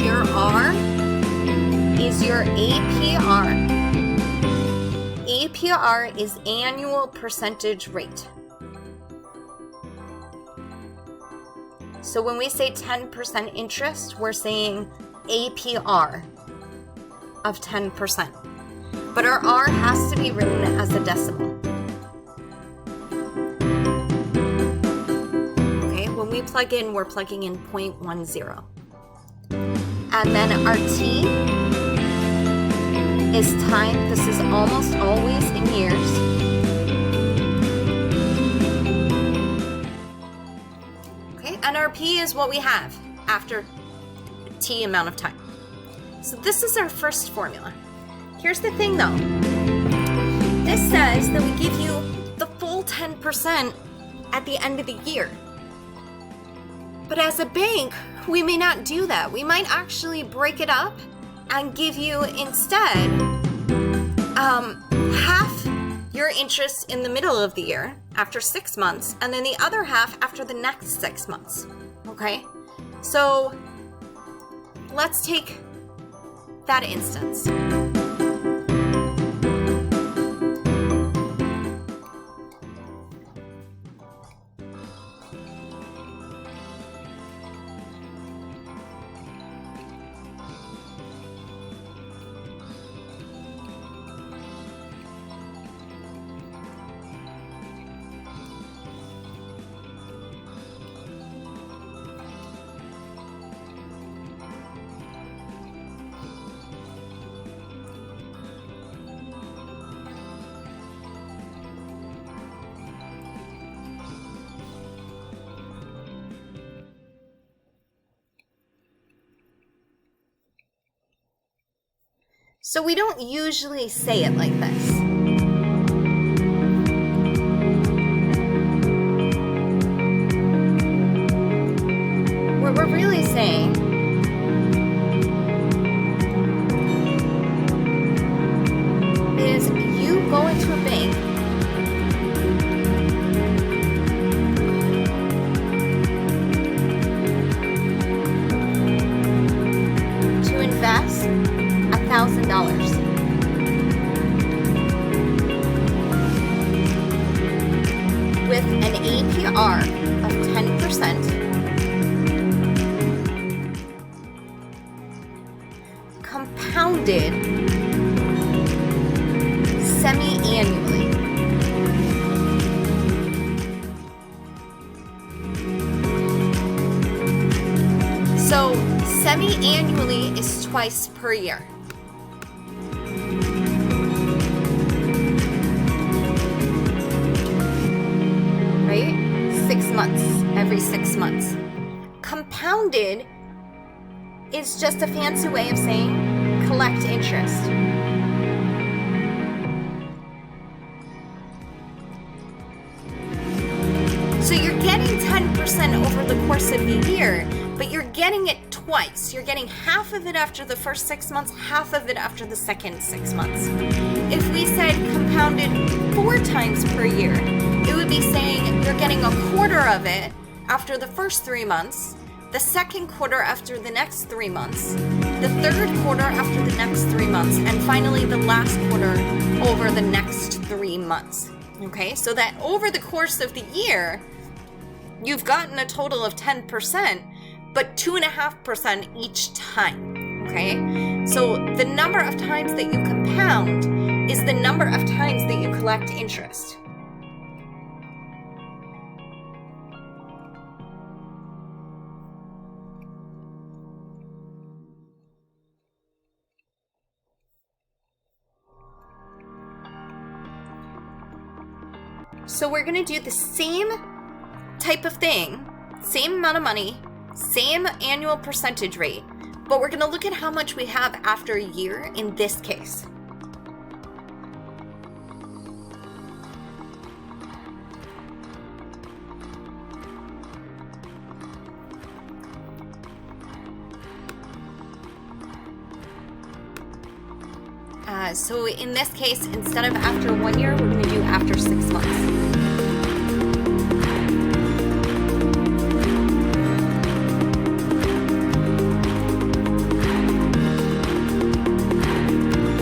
Your R is your APR. APR is annual percentage rate. So when we say 10% interest, we're saying APR of 10%. But our R has to be written as a decimal. Okay, when we plug in, we're plugging in 0.10. And then our T is time. This is almost always in years. Okay, and our P is what we have after T amount of time. So this is our first formula. Here's the thing though. This says that we give you the full 10% at the end of the year. But as a bank, we may not do that. We might actually break it up and give you instead half your interest in the middle of the year after 6 months, and then the other half after the next 6 months. Okay? So let's take that instance. So we don't usually say it like this. What we're really saying is you go into a bank to invest $1,000. With an APR of 10%, compounded semi-annually. So semi-annually is twice per year. Right? 6 months, every 6 months. Compounded is just a fancy way of saying collect interest. So you're getting 10% over the course of the year, but you're getting it twice. You're getting half of it after the first 6 months, half of it after the second 6 months. If we said compounded 4 times per year, it would be saying you're getting a quarter of it after the first 3 months, the second quarter after the next 3 months, the third quarter after the next 3 months, and finally the last quarter over the next 3 months. Okay, so that over the course of the year, you've gotten a total of 10%, but 2.5% each time. Okay, so the number of times that you compound is the number of times that you collect interest. So we're going to do the same type of thing, same amount of money, same annual percentage rate, but we're going to look at how much we have after a year in this case. So in this case, instead of after 1 year, we're going to do after 6 months.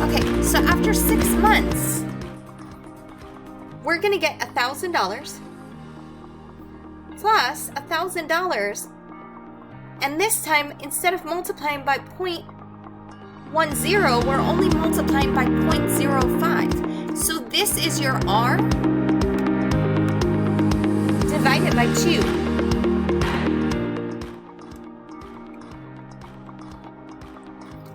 Okay, so after 6 months, we're going to get $1,000 plus $1,000 And this time, instead of multiplying by 0.10, we're only multiplying by 0.05. So this is your R divided by 2.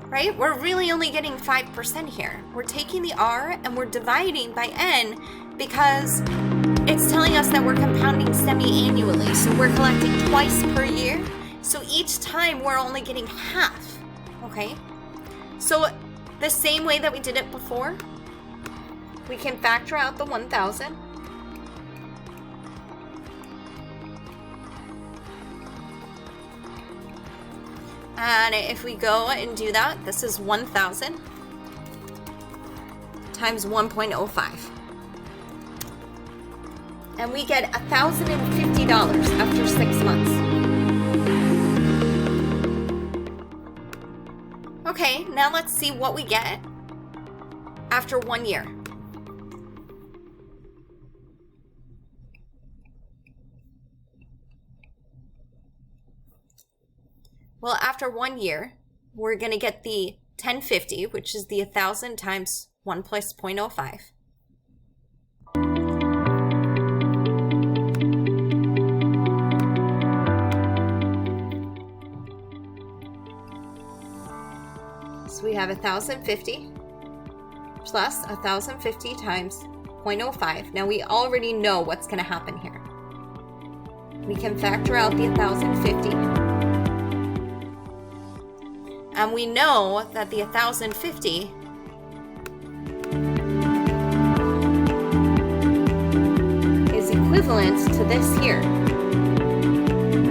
Right? We're really only getting 5% here. We're taking the R and we're dividing by N because it's telling us that we're compounding semi-annually. So we're collecting twice per year. So each time we're only getting half. Okay? So the same way that we did it before, we can factor out the 1,000. And if we go and do that, this is 1,000 times 1.05. And we get $1,050 after 6 months. Okay, now let's see what we get after 1 year. Well, after 1 year, we're going to get the 1050, which is the 1,000 times 1 plus 0.05. So we have 1,050 plus 1,050 times 0.05. Now we already know what's going to happen here. We can factor out the 1,050. And we know that the 1,050 is equivalent to this here.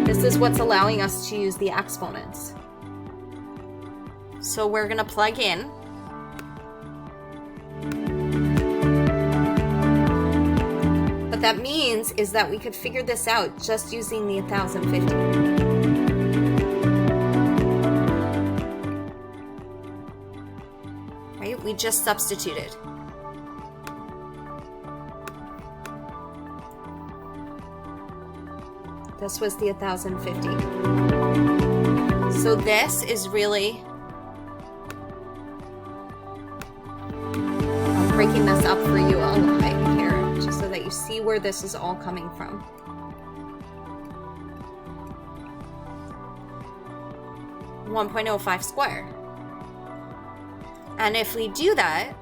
This is what's allowing us to use the exponents. So we're going to plug in. What that means is that we could figure this out just using the 1,050. We just substituted. This was the 1,050. So this is really, I'm breaking this up for you a little bit here, just so that you see where this is all coming from. $1.05 squared. And if we do that,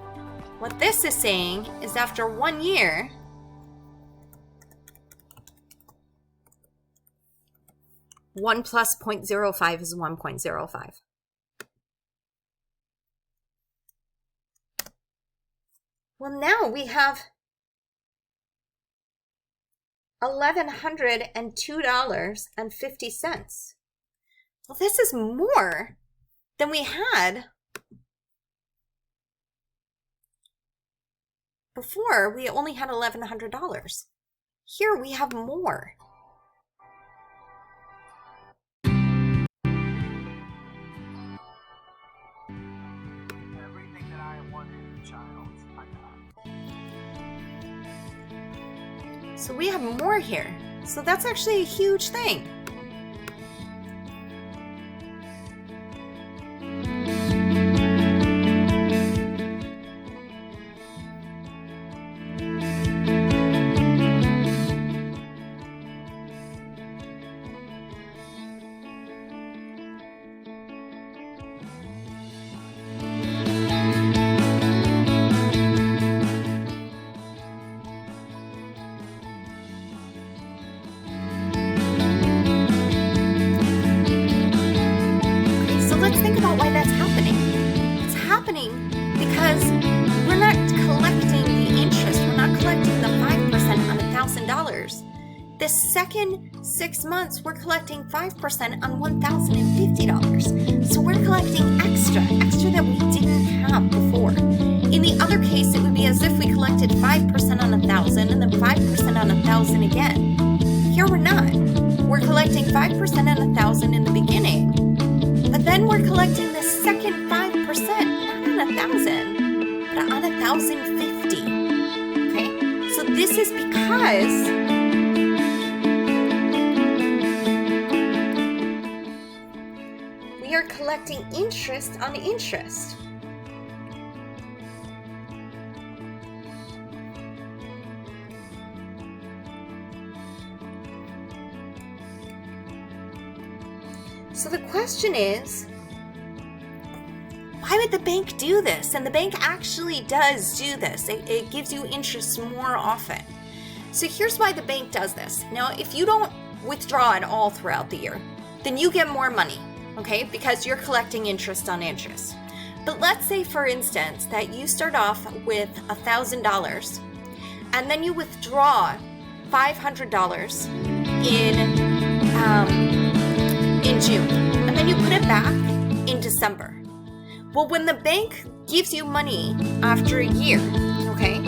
what this is saying is after 1 year, one plus 0.05 is 1.05. Well, now we have $1,102.50. Well, this is more than we had before. We only had $1,100. Here we have more. Everything that I wanted as a child, I got. So we have more here. So that's actually a huge thing. The second 6 months, we're collecting 5% on $1,050. So we're collecting extra that we didn't have before. In the other case, it would be as if we collected 5% on 1,000 and then 5% on 1,000 again. Here we're not. We're collecting 5% on 1,000 in the beginning, but then we're collecting the second 5%, not on 1,000, but on 1,050. Okay? So this is because collecting interest on interest. So the question is, why would the bank do this? And the bank actually does do this. It gives you interest more often. So here's why the bank does this. Now, if you don't withdraw at all throughout the year, then you get more money, okay? Because you're collecting interest on interest. But let's say, for instance, that you start off with $1,000 and then you withdraw $500 in June, and then you put it back in December. Well, when the bank gives you money after a year, okay,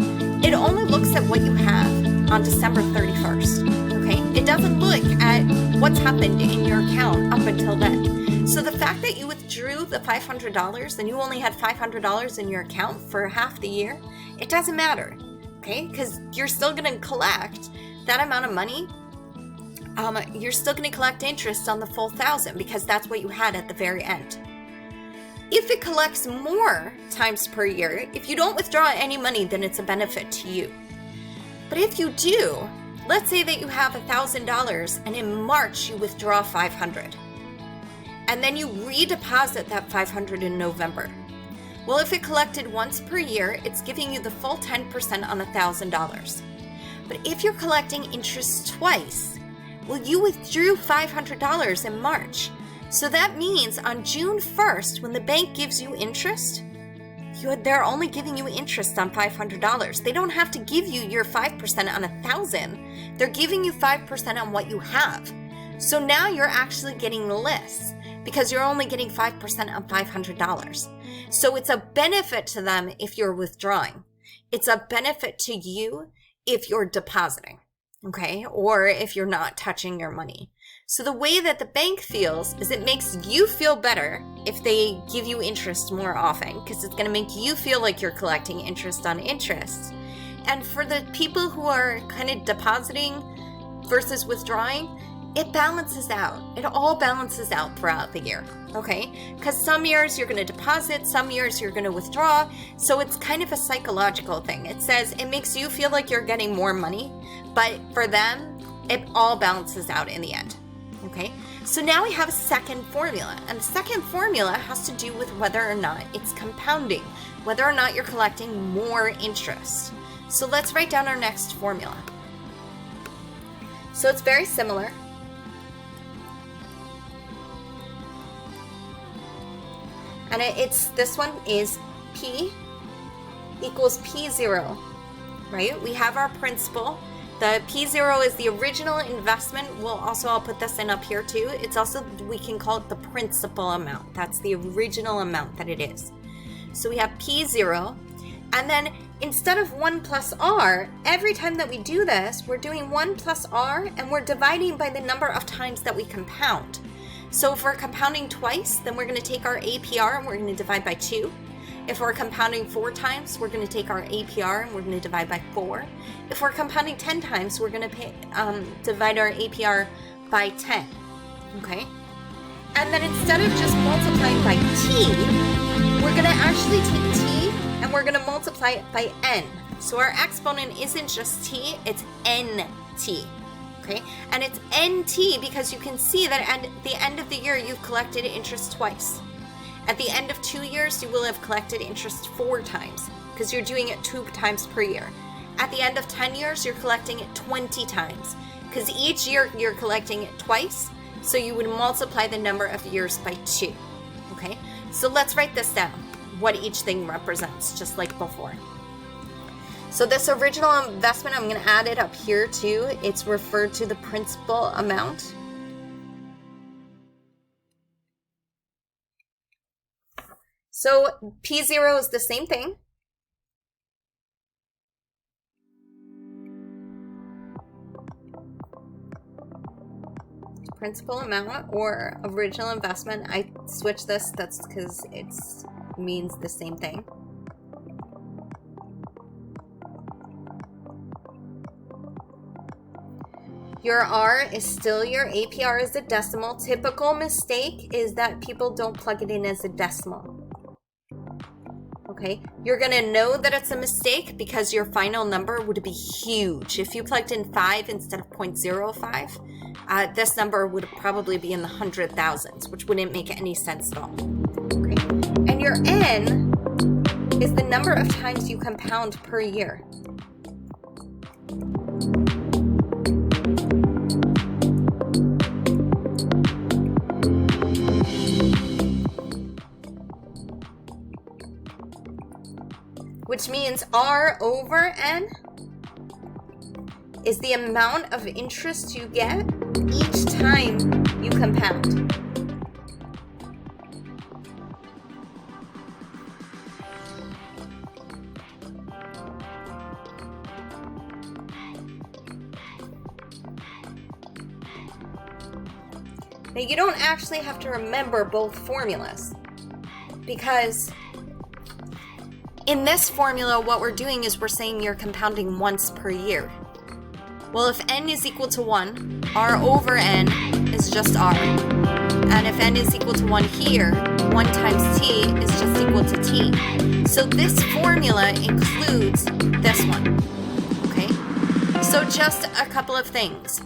it only looks at what you have on December 31st, okay? It doesn't look at what's happened in your account up until then. So the fact that you withdrew the $500 and you only had $500 in your account for half the year, it doesn't matter, okay? Because you're still going to collect that amount of money. You're still going to collect interest on the full $1,000 because that's what you had at the very end. If it collects more times per year, if you don't withdraw any money, then it's a benefit to you. But if you do, let's say that you have $1,000 and in March you withdraw $500, and then you redeposit that $500 in November. Well, if it collected once per year, it's giving you the full 10% on $1,000. But if you're collecting interest twice, well, you withdrew $500 in March. So that means on June 1st, when the bank gives you interest, they're only giving you interest on $500. They don't have to give you your 5% on $1,000. They're giving you 5% on what you have. So now you're actually getting less because you're only getting 5% on $500. So it's a benefit to them if you're withdrawing. It's a benefit to you if you're depositing, okay? Or if you're not touching your money. So the way that the bank feels is it makes you feel better if they give you interest more often, because it's going to make you feel like you're collecting interest on interest. And for the people who are kind of depositing versus withdrawing, it balances out. It all balances out throughout the year, okay? Because some years you're going to deposit, some years you're going to withdraw. So it's kind of a psychological thing. It says it makes you feel like you're getting more money, but for them, it all balances out in the end. Okay, so now we have a second formula, and the second formula has to do with whether or not it's compounding, whether or not you're collecting more interest. So let's write down our next formula. So it's very similar. And this one is P equals P0, right? We have our principal. The P0 is the original investment. I'll put this in up here too. It's also, we can call it the principal amount. That's the original amount that it is. So we have P0, and then instead of 1 plus R, every time that we do this, we're doing 1 plus R, and we're dividing by the number of times that we compound. So if we're compounding twice, then we're going to take our APR and we're going to divide by 2. If we're compounding 4 times, we're going to take our APR and we're going to divide by 4. If we're compounding 10 times, we're going to divide our APR by 10, okay? And then instead of just multiplying by T, we're going to actually take T and we're going to multiply it by N. So our exponent isn't just T, it's NT, okay? And it's NT because you can see that at the end of the year, you've collected interest twice. At the end of 2 years, you will have collected interest 4 times because you're doing it 2 times per year. At the end of 10 years, you're collecting it 20 times because each year you're collecting it twice. So you would multiply the number of years by 2. Okay, so let's write this down, what each thing represents, just like before. So this original investment, I'm going to add it up here too. It's referred to the principal amount. So P0 is the same thing. Principal amount or original investment. I switched this, that's because it means the same thing. Your R is still your APR as a decimal. Typical mistake is that people don't plug it in as a decimal. Okay, you're gonna know that it's a mistake because your final number would be huge. If you plugged in 5 instead of 0.05, this number would probably be in the 100,000s, which wouldn't make any sense at all. Okay, and your N is the number of times you compound per year. Which means R over N is the amount of interest you get each time you compound. Now you don't actually have to remember both formulas, because in this formula, what we're doing is we're saying you're compounding once per year. Well, if N is equal to 1, R over N is just R. And if N is equal to 1 here, 1 times T is just equal to T. So this formula includes this one, okay? So just a couple of things.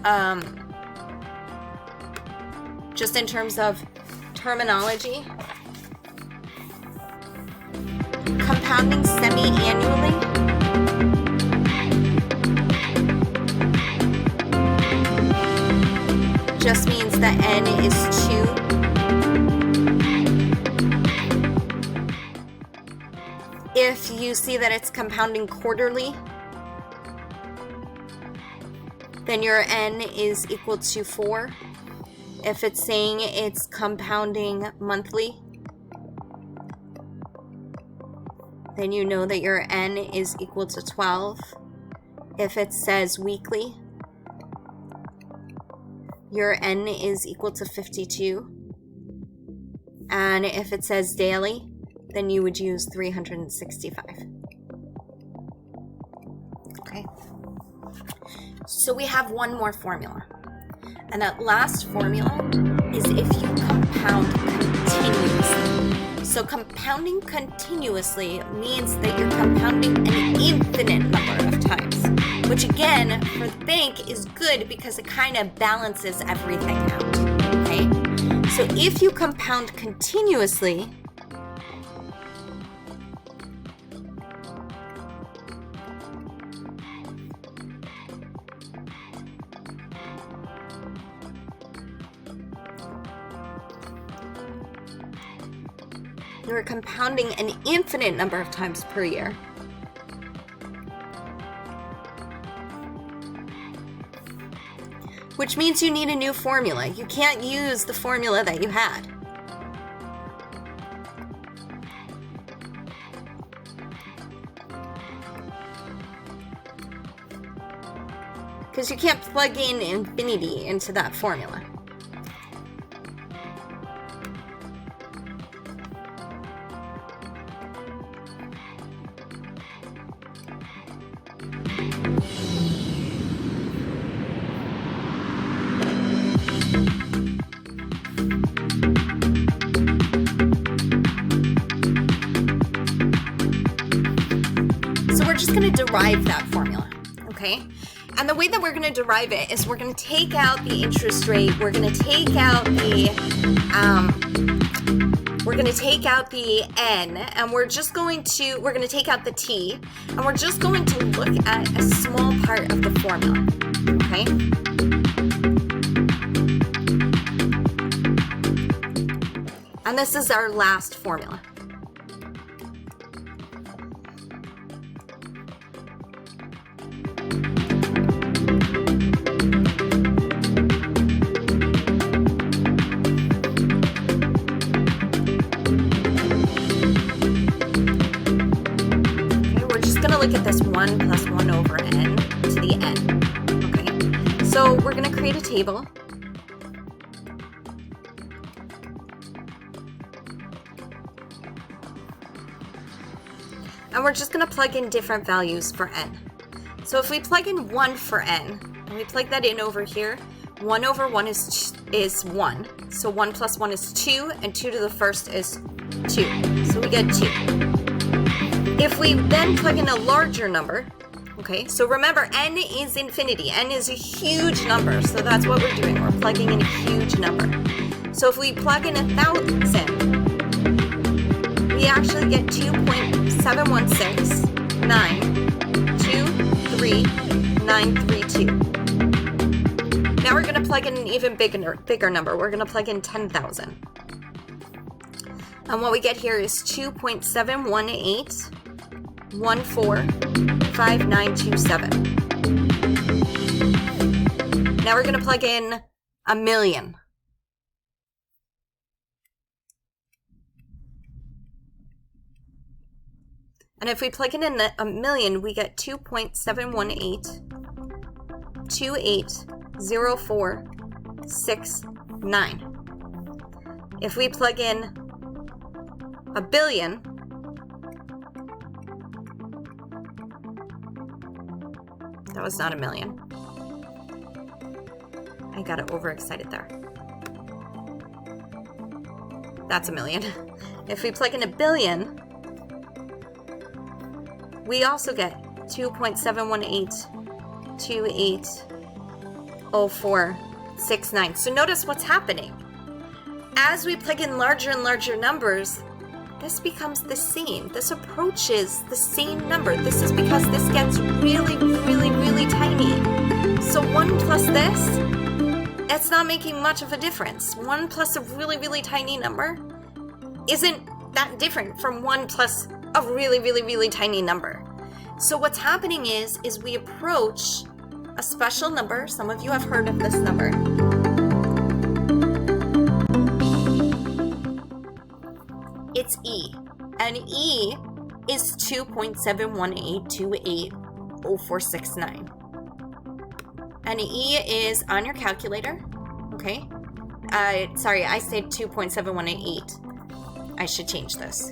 Just in terms of terminology. Compounding semi-annually just means that N is 2. If you see that it's compounding quarterly, then your N is equal to 4. If it's saying it's compounding monthly, then you know that your N is equal to 12. If it says weekly, your N is equal to 52. And if it says daily, then you would use 365. Okay. So we have one more formula. And that last formula is if you compound continuously. So compounding continuously means that you're compounding an infinite number of times, which again, for the bank is good because it kind of balances everything out, okay? So if you compound continuously, you're compounding an infinite number of times per year. Which means you need a new formula. You can't use the formula that you had. Because you can't plug in infinity into that formula. Derive that formula, okay? And the way that we're going to derive it is we're going to take out the interest rate, we're going to take out the N, and we're going to take out the T, and we're just going to look at a small part of the formula, okay? And this is our last formula. Look at this 1 plus 1 over N to the N, okay? So we're going to create a table. And we're just going to plug in different values for N. So if we plug in 1 for N, and we plug that in over here. 1 over 1 is 1. So 1 plus 1 is 2, and 2 to the first is 2. So we get 2. If we then plug in a larger number, okay, so remember, n is infinity. N is a huge number, so that's what we're doing. We're plugging in a huge number. So if we plug in 1,000, we actually get 2.716923932. Now we're going to plug in an even bigger number. We're going to plug in 10,000. And what we get here is 2.7181145927. Now we're going to plug in a million. And if we plug in a million, we get 2.718280469. If we plug in a billion, that was not a million. I got overexcited there. That's a million. If we plug in a billion, we also get 2.718280469. So notice what's happening. As we plug in larger and larger numbers, this becomes the same. This approaches the same number. This is because this gets really, really, really tiny. So 1 plus this, it's not making much of a difference. 1 plus a really, really tiny number isn't that different from 1 plus a really, really, really tiny number. So what's happening is we approach a special number. Some of you have heard of this number. It's E. And E is 2.718280469. And E is on your calculator, okay? Sorry, I said 2.7188. I should change this.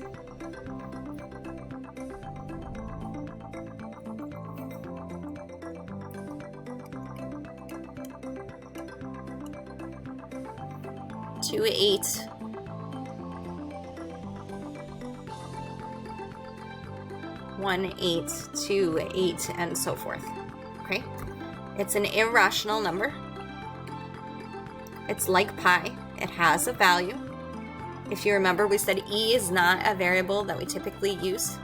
Two 8. 1 8 2 8 and so forth. Okay, it's an irrational number. It's like pi. It has a value. If you remember, we said E is not a variable that we typically use.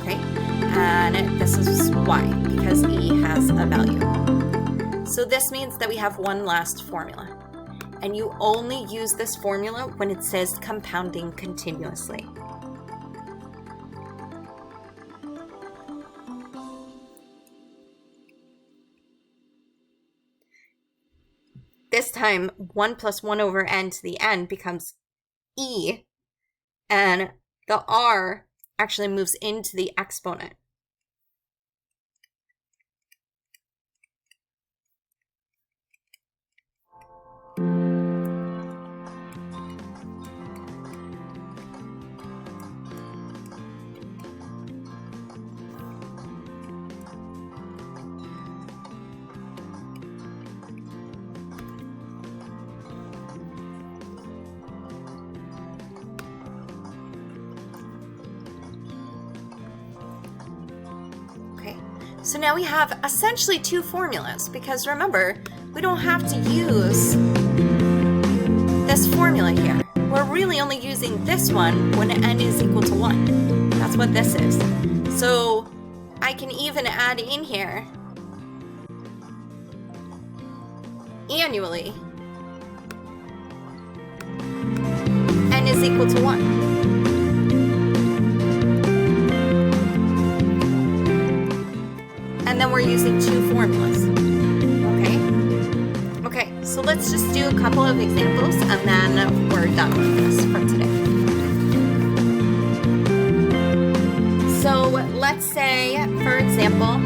Okay, and this is why, because E has a value. So this means that we have one last formula. And you only use this formula when it says compounding continuously. This time, 1 plus 1 over n to the n becomes E, and the r actually moves into the exponent. So now we have essentially two formulas, because remember, we don't have to use this formula here. We're really only using this one when n is equal to 1. That's what this is. So I can even add in here annually n is equal to 1. And then we're using two formulas, okay? So let's just do a couple of examples and then we're done with this for today. So let's say, for example,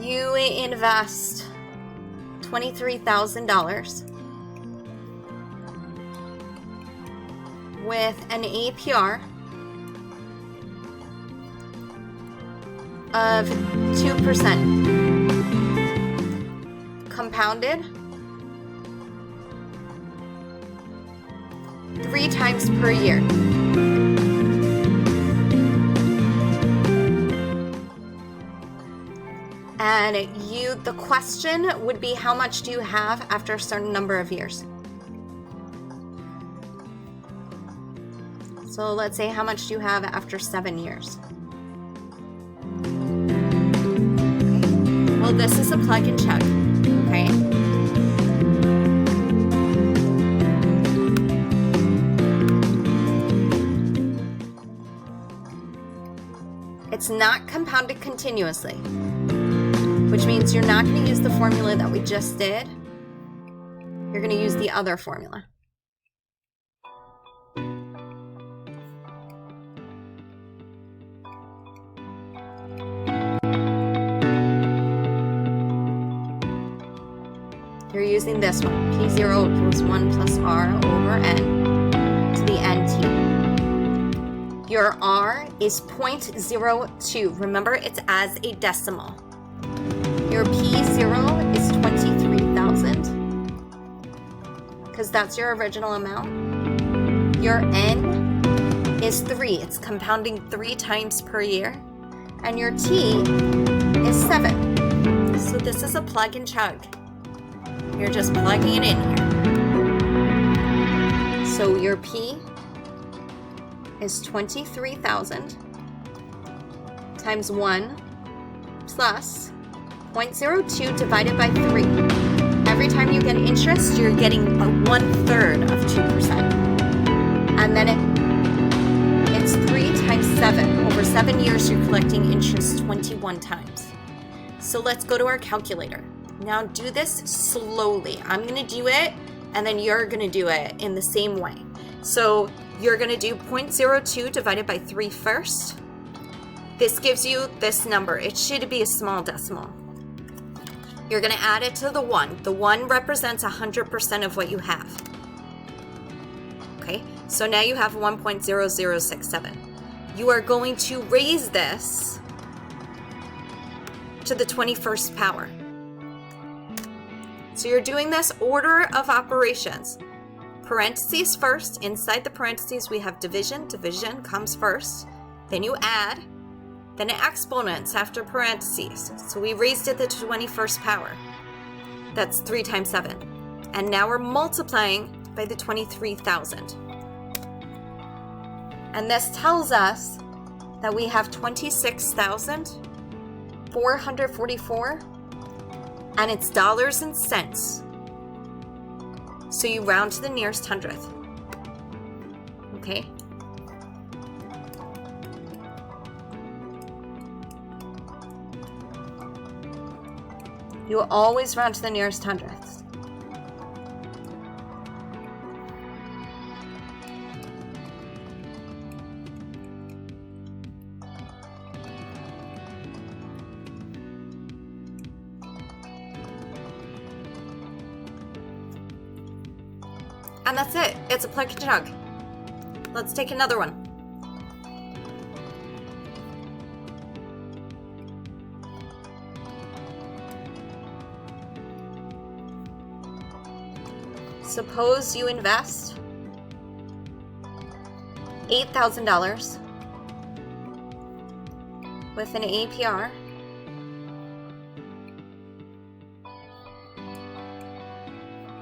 you invest $23,000 with an APR of 2%, compounded 3 times per year. And the question would be, how much do you have after a certain number of years? So let's say, how much do you have after 7 years? Okay. Well, this is a plug and chug, okay? It's not compounded continuously, which means you're not going to use the formula that we just did. You're going to use the other formula. You're using this one, P0 equals 1 plus R over N to the NT. Your R is 0.02. Remember, it's as a decimal. Your P0 is 23,000, because that's your original amount. Your N is 3. It's compounding 3 times per year. And your T is 7. So this is a plug and chug. You're just plugging it in here. So your P is 23,000 times 1 plus 0.02 divided by 3. Every time you get interest, you're getting a 1/3 of 2%. And then it's 3 times 7. Over 7 years, you're collecting interest 21 times. So let's go to our calculator. Now do this slowly. I'm going to do it, and then you're going to do it in the same way. So you're going to do 0.02 divided by 3 first. This gives you this number. It should be a small decimal. You're going to add it to the 1. The 1 represents 100% of what you have. Okay, so now you have 1.0067. You are going to raise this to the 21st power. So you're doing this order of operations. Parentheses first. Inside the parentheses, we have division. Division comes first. Then you add. Then exponents after parentheses. So we raised it to the 21st power. That's 3 times 7. And now we're multiplying by the 23,000. And this tells us that we have 26,444, and it's dollars and cents. So you round to the nearest hundredth. Okay? You will always round to the nearest hundredths. And that's it. It's a plug and chug. Let's take another one. Suppose you invest $8,000 with an APR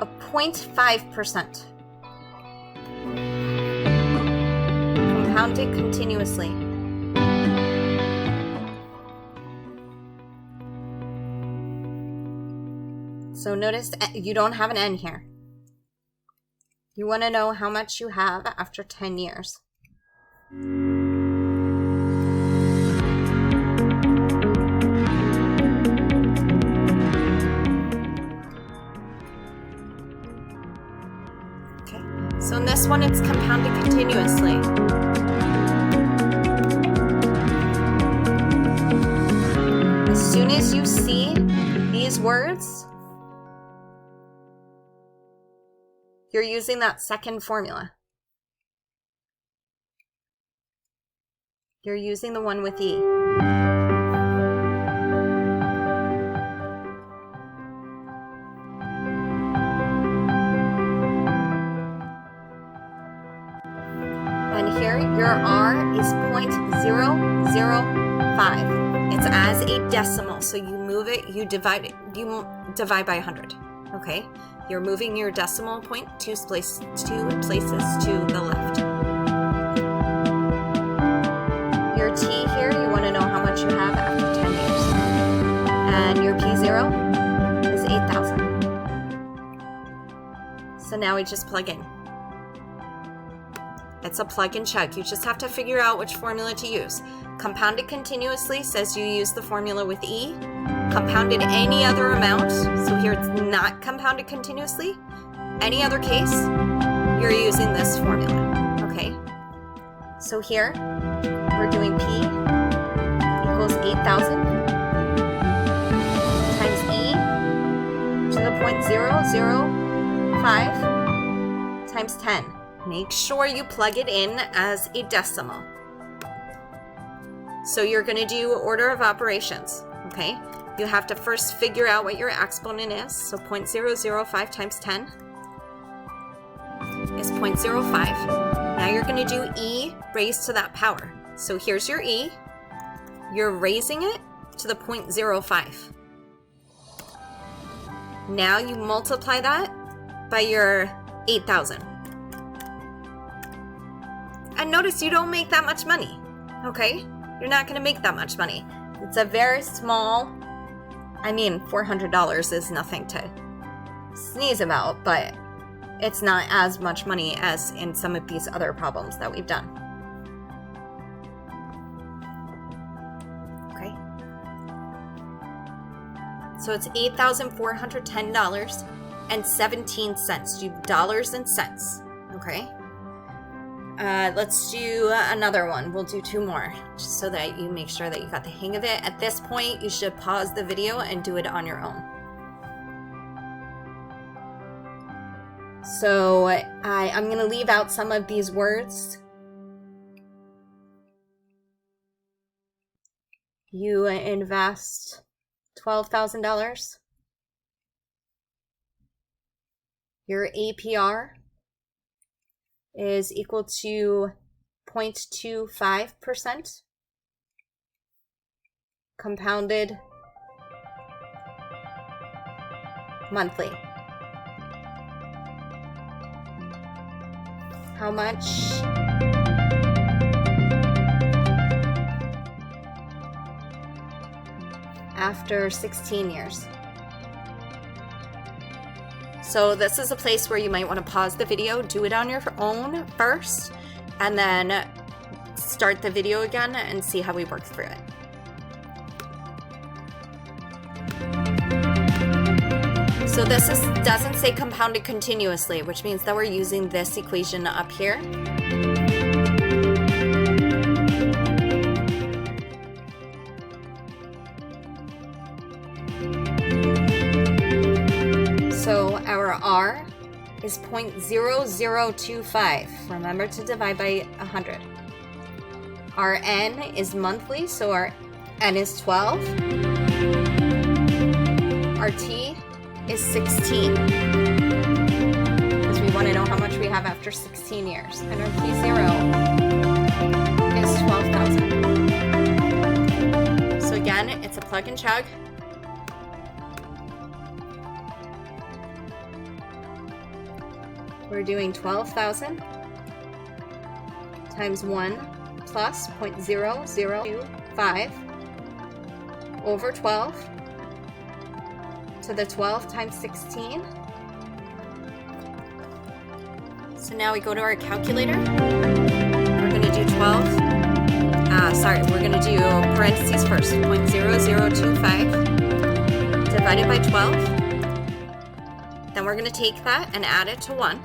of 0.5%. Compounded continuously. So notice you don't have an N here. You want to know how much you have after 10 years. Okay, so in this one, it's compounded continuously. As soon as you see these words, you're using that second formula. You're using the one with E. And here your R is 0.005. It's as a decimal, so you move it, you divide by 100. Okay? You're moving your decimal point two places to the left. Your T here, you want to know how much you have after 10 years. And your P0 is 8,000. So now we just plug in. It's a plug and chug. You just have to figure out which formula to use. Compounded continuously says you use the formula with E. Compounded any other amount, so here it's not compounded continuously. Any other case, you're using this formula, okay? So here, we're doing P equals 8,000 times E to the 0.005 times 10. Make sure you plug it in as a decimal. So you're going to do order of operations, okay? You have to first figure out what your exponent is. So 0.005 times 10 is 0.05. Now you're going to do E raised to that power. So here's your E. You're raising it to the 0.05. Now you multiply that by your 8,000. And notice you don't make that much money, okay? You're not going to make that much money. It's a very small, I mean, $400 is nothing to sneeze about, but it's not as much money as in some of these other problems that we've done. Okay. So it's $8,410.17. Do dollars and cents, okay? Let's do another one. We'll do two more, just so that you make sure that you got the hang of it. At this point, you should pause the video and do it on your own. So I'm going to leave out some of these words. You invest $12,000. Your APR is equal to 0.25%, compounded monthly. How much? After 16 years. So this is a place where you might want to pause the video, do it on your own first, and then start the video again and see how we work through it. So this doesn't say compounded continuously, which means that we're using this equation up here. So our R is 0.0025. Remember to divide by 100. Our N is monthly, so our N is 12. Our T is 16. Because we want to know how much we have after 16 years. And our P0 is 12,000. So again, it's a plug and chug. We're doing 12,000 times 1 plus 0.0025 over 12 to the 12 times 16. So now we go to our calculator. We're going to do 12. We're going to do parentheses first. 0.0025 divided by 12. Then we're going to take that and add it to 1.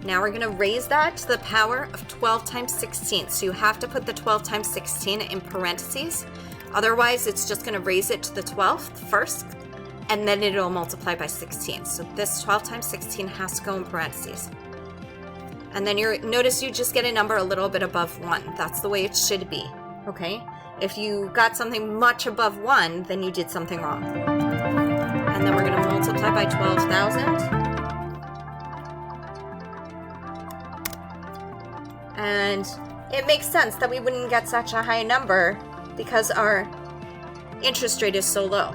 Now we're going to raise that to the power of 12 times 16. So you have to put the 12 times 16 in parentheses. Otherwise, it's just going to raise it to the 12th first, and then it'll multiply by 16. So this 12 times 16 has to go in parentheses. And then notice you just get a number a little bit above 1. That's the way it should be, okay? If you got something much above 1, then you did something wrong. And then we're going to multiply by 12,000. And it makes sense that we wouldn't get such a high number because our interest rate is so low.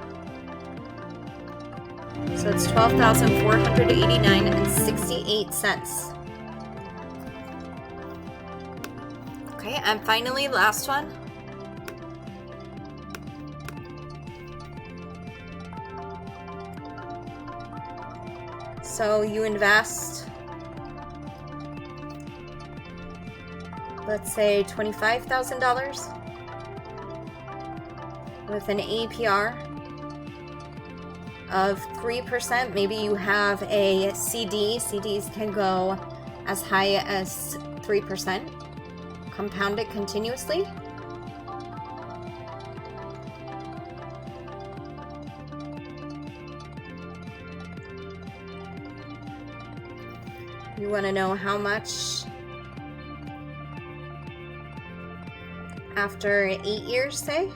So it's $12,489.68. Okay, and finally, last one. So you invest, let's say $25,000 with an APR of 3%. Maybe you have a CD. CDs can go as high as 3%. Compound it continuously. You want to know how much after 8 years, say?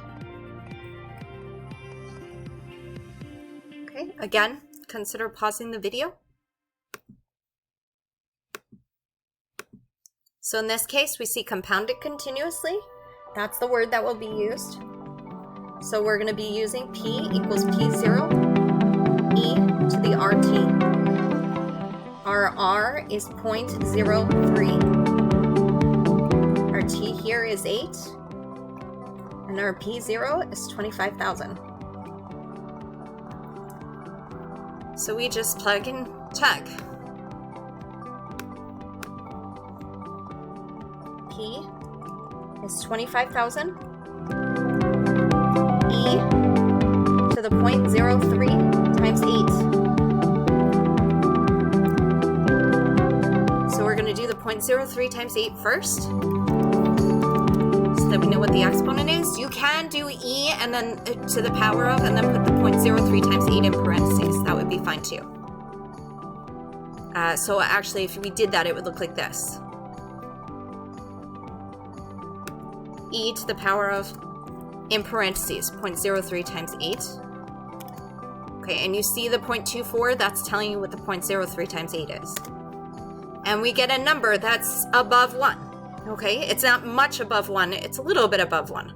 Okay, again, consider pausing the video. So in this case, we see compounded continuously. That's the word that will be used. So we're going to be using P equals P0 e to the RT. Our R is 0.03. Our T here is 8. And our P0 is 25,000. So we just plug and check. P is 25,000. E to the 0.03 times 8. So we're going to do the 0.03 times 8 first, so that we know what the exponent is. You can do E and then to the power of, and then put the 0.03 times 8 in parentheses. That would be fine too. So actually, if we did that, it would look like this. E to the power of, in parentheses, 0.03 times 8. Okay, and you see the 0.24, that's telling you what the 0.03 times 8 is. And we get a number that's above 1. Okay, it's not much above 1, it's a little bit above 1.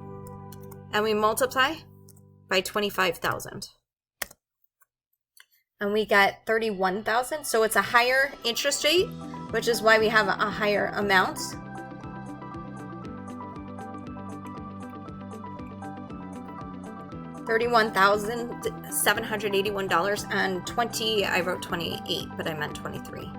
And we multiply by 25,000. And we get 31,000, so it's a higher interest rate, which is why we have a higher amount. $31,781.20. I wrote 28, but I meant 23.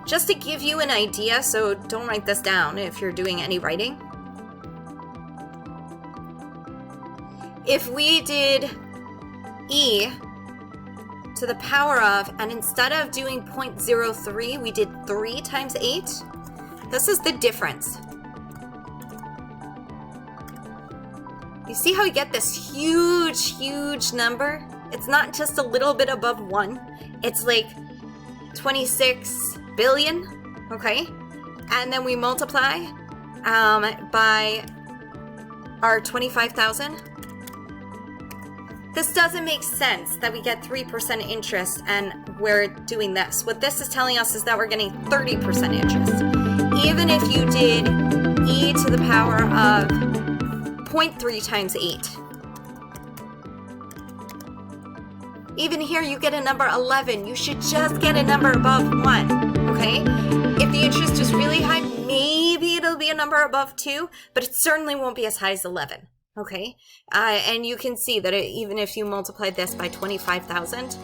Just to give you an idea, so don't write this down if you're doing any writing. If we did E to the power of, and instead of doing 0.03, we did 3 times 8, this is the difference. You see how we get this huge, huge number? It's not just a little bit above 1. It's like 26 billion, okay? And then we multiply by our 25,000. This doesn't make sense that we get 3% interest and we're doing this. What this is telling us is that we're getting 30% interest. Even if you did E to the power of 0.3 times 8. Even here you get a number 11. You should just get a number above 1, okay? If the interest is really high, maybe it'll be a number above 2, but it certainly won't be as high as 11, okay? And you can see that even if you multiplied this by 25,000,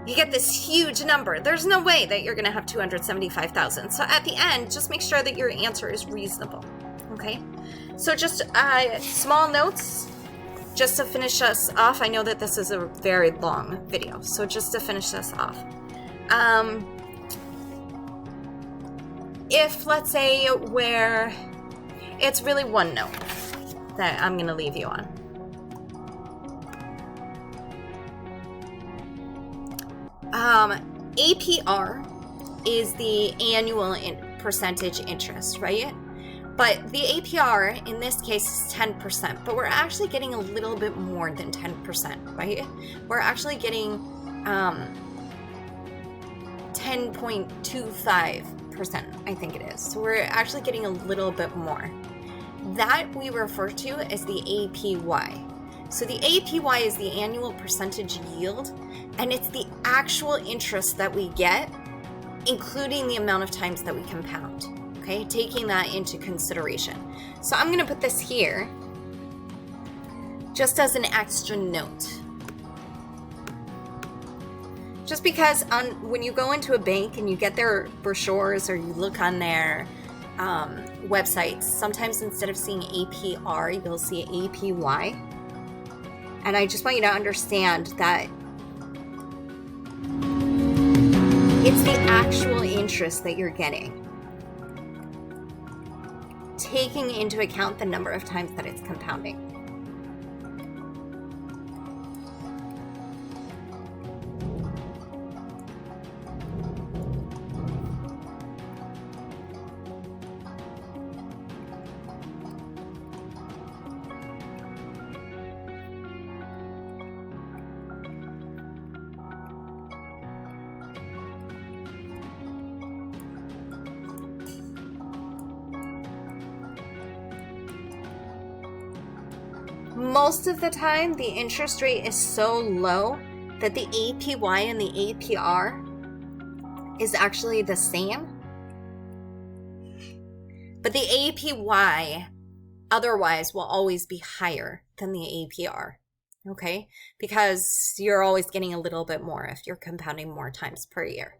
you get this huge number. There's no way that you're gonna have 275,000. So at the end, just make sure that your answer is reasonable, okay? So just small notes, just to finish us off. I know that this is a very long video, so just to finish this off. If, let's say, where it's really one note that I'm gonna leave you on. APR is the annual percentage interest, right? But the APR in this case is 10%, but we're actually getting a little bit more than 10%, right? We're actually getting 10.25%, I think it is. So we're actually getting a little bit more. That we refer to as the APY. So the APY is the annual percentage yield, and it's the actual interest that we get, including the amount of times that we compound, okay? Taking that into consideration. So I'm gonna put this here just as an extra note. Just because when you go into a bank and you get their brochures or you look on their websites, sometimes instead of seeing APR, you'll see APY. And I just want you to understand that it's the actual interest that you're getting, taking into account the number of times that it's compounding. Most of the time, the interest rate is so low that the APY and the APR is actually the same. But the APY otherwise will always be higher than the APR, okay? Because you're always getting a little bit more if you're compounding more times per year.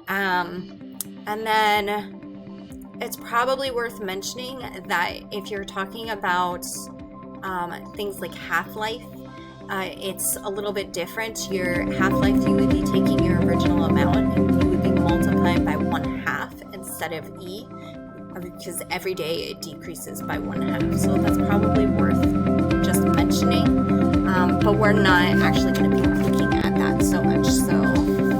And then it's probably worth mentioning that if you're talking about things like half-life, it's a little bit different. Your half-life, you would be taking your original amount and you would be multiplying by 1/2 instead of E, because every day it decreases by 1/2. So that's probably worth just mentioning. But we're not actually going to be looking at that so much. So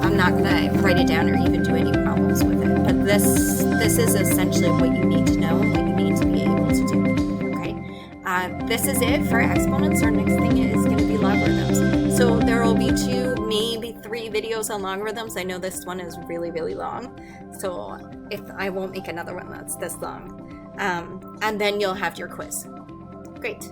I'm not going to write it down or even do any problems with it. But this is essentially what you need to know and what you need to be able to do. This is it for exponents. Our next thing is going to be logarithms. So there will be 2, maybe 3 videos on logarithms. I know this one is really, really long. So if I won't make another one that's this long. And then you'll have your quiz. Great.